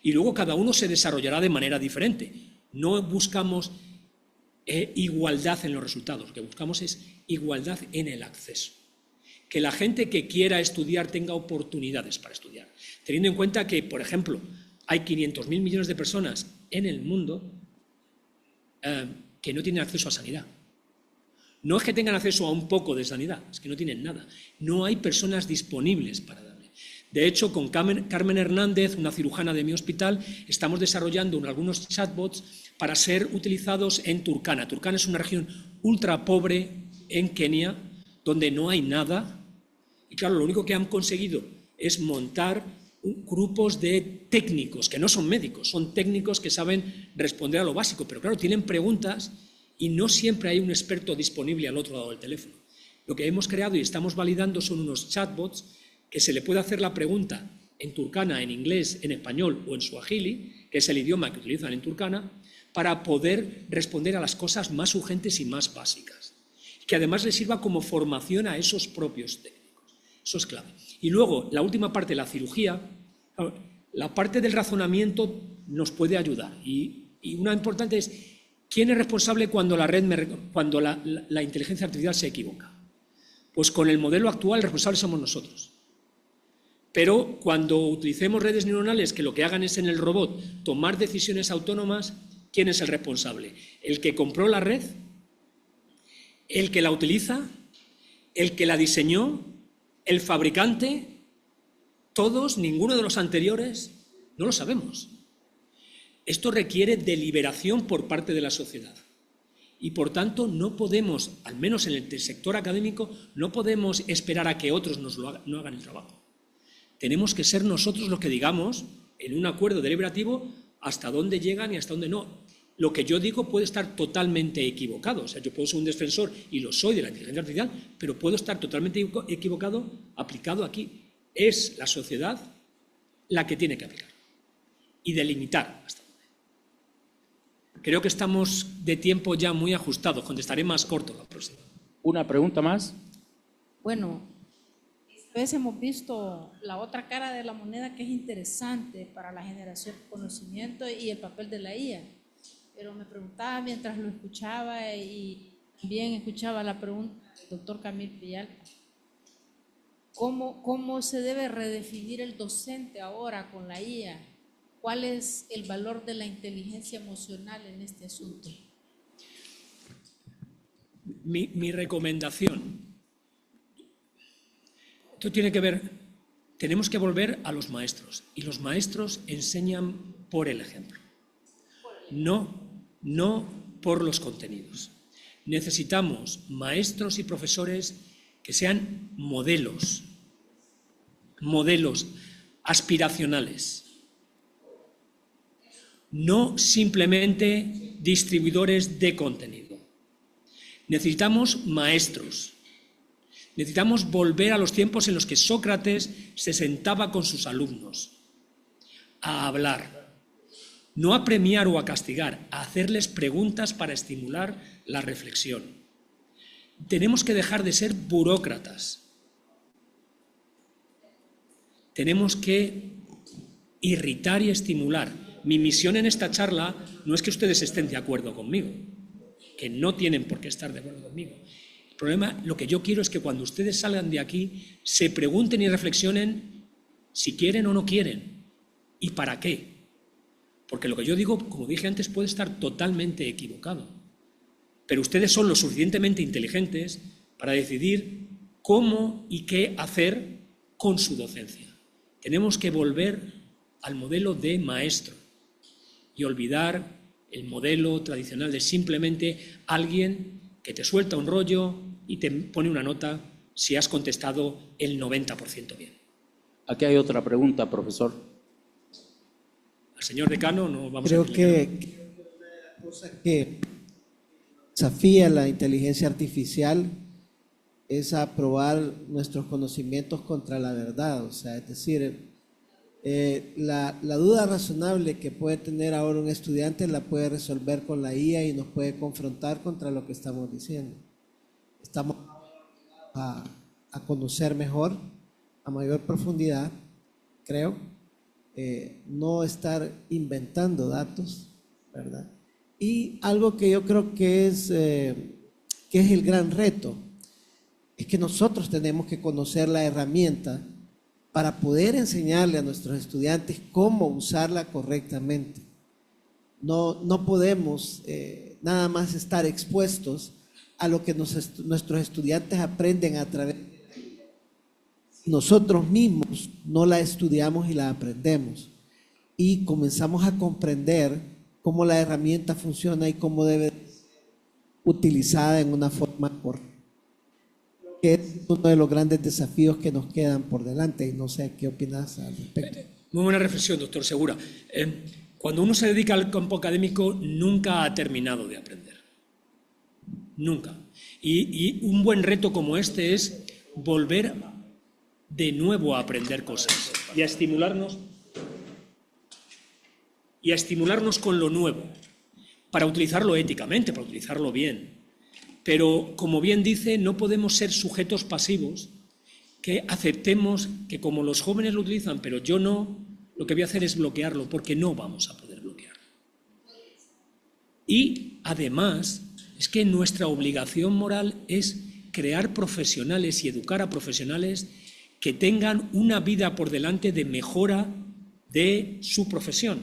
Y luego cada uno se desarrollará de manera diferente. No buscamos igualdad en los resultados, lo que buscamos es igualdad en el acceso. Que la gente que quiera estudiar tenga oportunidades para estudiar. Teniendo en cuenta que, por ejemplo, hay 500.000 millones de personas en el mundo que no tienen acceso a sanidad. No es que tengan acceso a un poco de sanidad, es que no tienen nada. No hay personas disponibles para darle. De hecho, con Carmen Hernández, una cirujana de mi hospital, estamos desarrollando algunos chatbots para ser utilizados en Turkana. Turkana es una región ultra pobre en Kenia, donde no hay nada. Y claro, lo único que han conseguido es montar grupos de técnicos, que no son médicos, son técnicos que saben responder a lo básico, pero claro, tienen preguntas y no siempre hay un experto disponible al otro lado del teléfono. Lo que hemos creado y estamos validando son unos chatbots que se le puede hacer la pregunta en turkana, en inglés, en español o en suajili, que es el idioma que utilizan en Turkana, para poder responder a las cosas más urgentes y más básicas. Que además les sirva como formación a esos propios técnicos. Eso es clave. Y luego, la última parte, la cirugía, la parte del razonamiento nos puede ayudar. Y una importante es, ¿quién es responsable cuando la inteligencia artificial se equivoca? Pues con el modelo actual el responsable somos nosotros. Pero cuando utilicemos redes neuronales que lo que hagan es en el robot tomar decisiones autónomas, ¿quién es el responsable? ¿El que compró la red? ¿El que la utiliza? ¿El que la diseñó? ¿El fabricante? ¿Todos? ¿Ninguno de los anteriores? No lo sabemos. Esto requiere deliberación por parte de la sociedad. Y por tanto no podemos, al menos en el sector académico, no podemos esperar a que otros no hagan el trabajo. Tenemos que ser nosotros los que digamos, en un acuerdo deliberativo, hasta dónde llegan y hasta dónde no. Lo que yo digo puede estar totalmente equivocado. O sea, yo puedo ser un defensor, y lo soy, de la inteligencia artificial, pero puedo estar totalmente equivocado aplicado aquí. Es la sociedad la que tiene que aplicar y delimitar hasta dónde. Creo que estamos de tiempo ya muy ajustados. Contestaré más corto la próxima. Una pregunta más. Bueno, esta vez hemos visto la otra cara de la moneda, que es interesante para la generación de conocimiento y el papel de la IA. Pero me preguntaba mientras lo escuchaba, y también escuchaba la pregunta del doctor Camil Villalba, ¿cómo se debe redefinir el docente ahora con la IA? ¿Cuál es el valor de la inteligencia emocional en este asunto? Mi recomendación, esto tiene que ver, tenemos que volver a los maestros, y los maestros enseñan por el ejemplo, no por los contenidos. Necesitamos maestros y profesores que sean modelos aspiracionales, no simplemente distribuidores de contenido. Necesitamos maestros. Necesitamos volver a los tiempos en los que Sócrates se sentaba con sus alumnos a hablar, no a premiar o a castigar, a hacerles preguntas para estimular la reflexión. Tenemos que dejar de ser burócratas. Tenemos que irritar y estimular. Mi misión en esta charla no es que ustedes estén de acuerdo conmigo, que no tienen por qué estar de acuerdo conmigo. El problema, lo que yo quiero es que cuando ustedes salgan de aquí se pregunten y reflexionen si quieren o no quieren y para qué. Porque lo que yo digo, como dije antes, puede estar totalmente equivocado. Pero ustedes son lo suficientemente inteligentes para decidir cómo y qué hacer con su docencia. Tenemos que volver al modelo de maestro y olvidar el modelo tradicional de simplemente alguien que te suelta un rollo y te pone una nota si has contestado el 90% bien. Aquí hay otra pregunta, profesor. Al señor decano no vamos Creo a decirle que una cosa que desafía la inteligencia artificial es a probar nuestros conocimientos contra la verdad. O sea, es decir, la duda razonable que puede tener ahora un estudiante la puede resolver con la IA y nos puede confrontar contra lo que estamos diciendo. Estamos a conocer mejor, a mayor profundidad, creo, no estar inventando datos, ¿verdad? Y algo que yo creo que es el gran reto, es que nosotros tenemos que conocer la herramienta para poder enseñarle a nuestros estudiantes cómo usarla correctamente. No podemos nada más estar expuestos a lo que nuestros estudiantes aprenden a través de nosotros mismos no la estudiamos y la aprendemos y comenzamos a comprender cómo la herramienta funciona y cómo debe ser utilizada en una forma correcta. Que es uno de los grandes desafíos que nos quedan por delante y no sé qué opinas al respecto. Muy buena reflexión, doctor Segura. Cuando uno se dedica al campo académico nunca ha terminado de aprender. Nunca. Y un buen reto como este es volver de nuevo a aprender cosas y a estimularnos con lo nuevo, para utilizarlo éticamente, para utilizarlo bien. Pero, como bien dice, no podemos ser sujetos pasivos que aceptemos que como los jóvenes lo utilizan, pero yo no, lo que voy a hacer es bloquearlo, porque no vamos a poder bloquearlo. Y, además, es que nuestra obligación moral es crear profesionales y educar a profesionales que tengan una vida por delante de mejora de su profesión.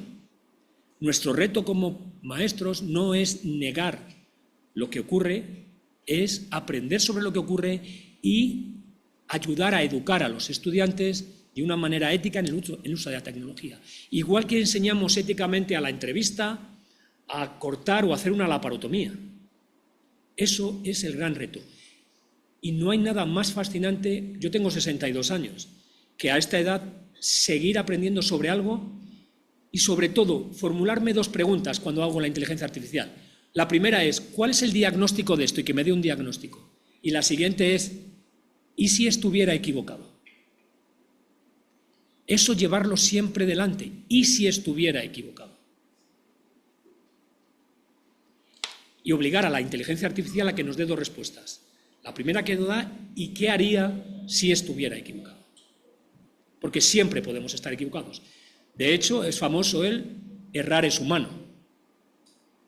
Nuestro reto como maestros no es negar lo que ocurre, es aprender sobre lo que ocurre y ayudar a educar a los estudiantes de una manera ética en el uso de la tecnología. Igual que enseñamos éticamente a la entrevista, a cortar o hacer una laparotomía. Eso es el gran reto. Y no hay nada más fascinante, yo tengo 62 años, que a esta edad seguir aprendiendo sobre algo y sobre todo formularme dos preguntas cuando hago la inteligencia artificial. La primera es, ¿cuál es el diagnóstico de esto? Y que me dé un diagnóstico. Y la siguiente es, ¿y si estuviera equivocado? Eso llevarlo siempre delante. ¿Y si estuviera equivocado? Y obligar a la inteligencia artificial a que nos dé dos respuestas. La primera que da, ¿y qué haría si estuviera equivocado? Porque siempre podemos estar equivocados. De hecho, es famoso el errar es humano.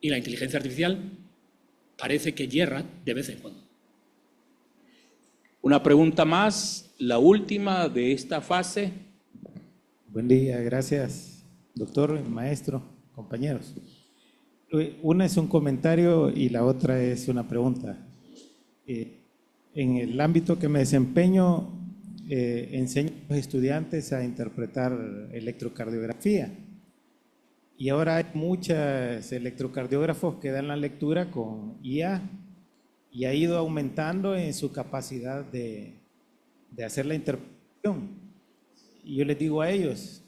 Y la inteligencia artificial parece que yerra de vez en cuando. Una pregunta más, la última de esta fase. Buen día, gracias, doctor, maestro, compañeros. Una es un comentario y la otra es una pregunta. En el ámbito que me desempeño, enseño a los estudiantes a interpretar electrocardiografía. Y ahora hay muchos electrocardiógrafos que dan la lectura con IA y ha ido aumentando en su capacidad de hacer la interpretación. Y yo les digo a ellos,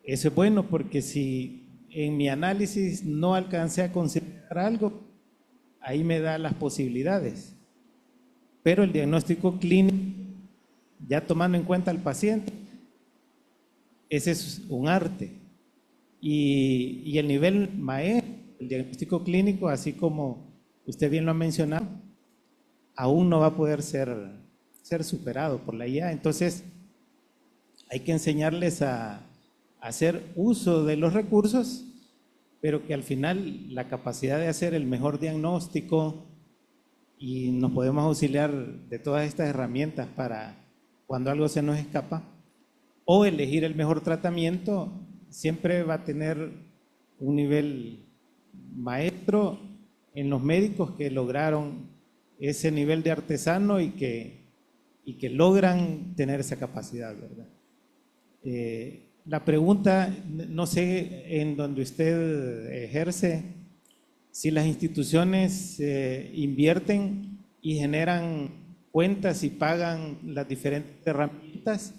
eso es bueno porque si en mi análisis no alcancé a considerar algo, ahí me da las posibilidades. Pero el diagnóstico clínico, ya tomando en cuenta al paciente, ese es un arte. Y el nivel maestro, el diagnóstico clínico, así como usted bien lo ha mencionado, aún no va a poder ser superado por la IA. Entonces, hay que enseñarles a hacer uso de los recursos, pero que al final la capacidad de hacer el mejor diagnóstico, y nos podemos auxiliar de todas estas herramientas para cuando algo se nos escapa, o elegir el mejor tratamiento, siempre va a tener un nivel maestro en los médicos que lograron ese nivel de artesano y que logran tener esa capacidad, ¿verdad? La pregunta, no sé, en donde usted ejerce, si las instituciones invierten y generan cuentas y pagan las diferentes herramientas.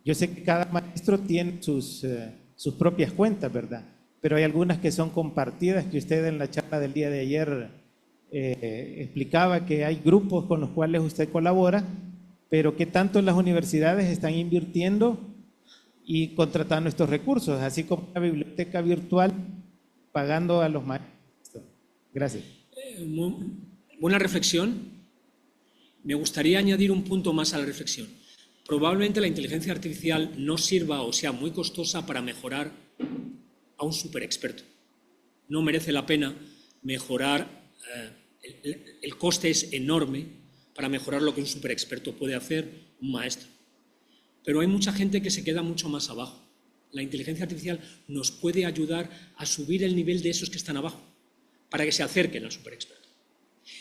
Yo sé que cada maestro tiene sus propias cuentas, ¿verdad? Pero hay algunas que son compartidas, que usted en la charla del día de ayer explicaba que hay grupos con los cuales usted colabora, pero que tanto las universidades están invirtiendo y contratando estos recursos, así como la biblioteca virtual pagando a los maestros. Gracias. Buena reflexión. Me gustaría añadir un punto más a la reflexión. Probablemente la inteligencia artificial no sirva o sea muy costosa para mejorar a un superexperto. No merece la pena mejorar, el coste es enorme para mejorar lo que un superexperto puede hacer, un maestro. Pero hay mucha gente que se queda mucho más abajo. La inteligencia artificial nos puede ayudar a subir el nivel de esos que están abajo, para que se acerquen al superexperto.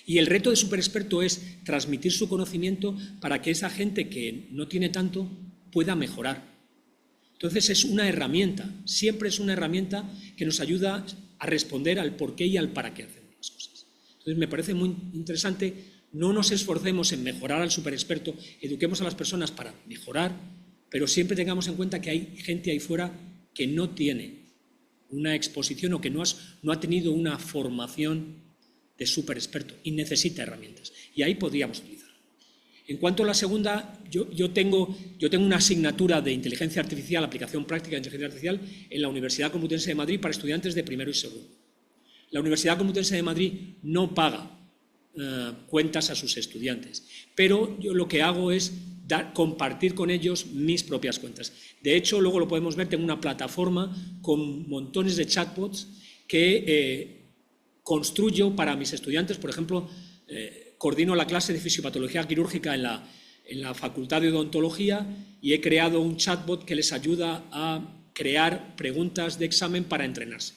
Y el reto de superexperto es transmitir su conocimiento para que esa gente que no tiene tanto pueda mejorar. Entonces es una herramienta, siempre es una herramienta que nos ayuda a responder al por qué y al para qué hacemos las cosas. Entonces me parece muy interesante, no nos esforcemos en mejorar al superexperto, eduquemos a las personas para mejorar, pero siempre tengamos en cuenta que hay gente ahí fuera que no tiene una exposición o que no ha tenido una formación de superexperto y necesita herramientas. Y ahí podríamos utilizarlo. En cuanto a la segunda, yo tengo una asignatura de inteligencia artificial, aplicación práctica de inteligencia artificial en la Universidad Complutense de Madrid para estudiantes de primero y segundo. La Universidad Complutense de Madrid no paga cuentas a sus estudiantes, pero yo lo que hago es compartir con ellos mis propias cuentas. De hecho, luego lo podemos ver, tengo una plataforma con montones de chatbots que construyo para mis estudiantes. Por ejemplo, coordino la clase de fisiopatología quirúrgica en la Facultad de Odontología y he creado un chatbot que les ayuda a crear preguntas de examen para entrenarse.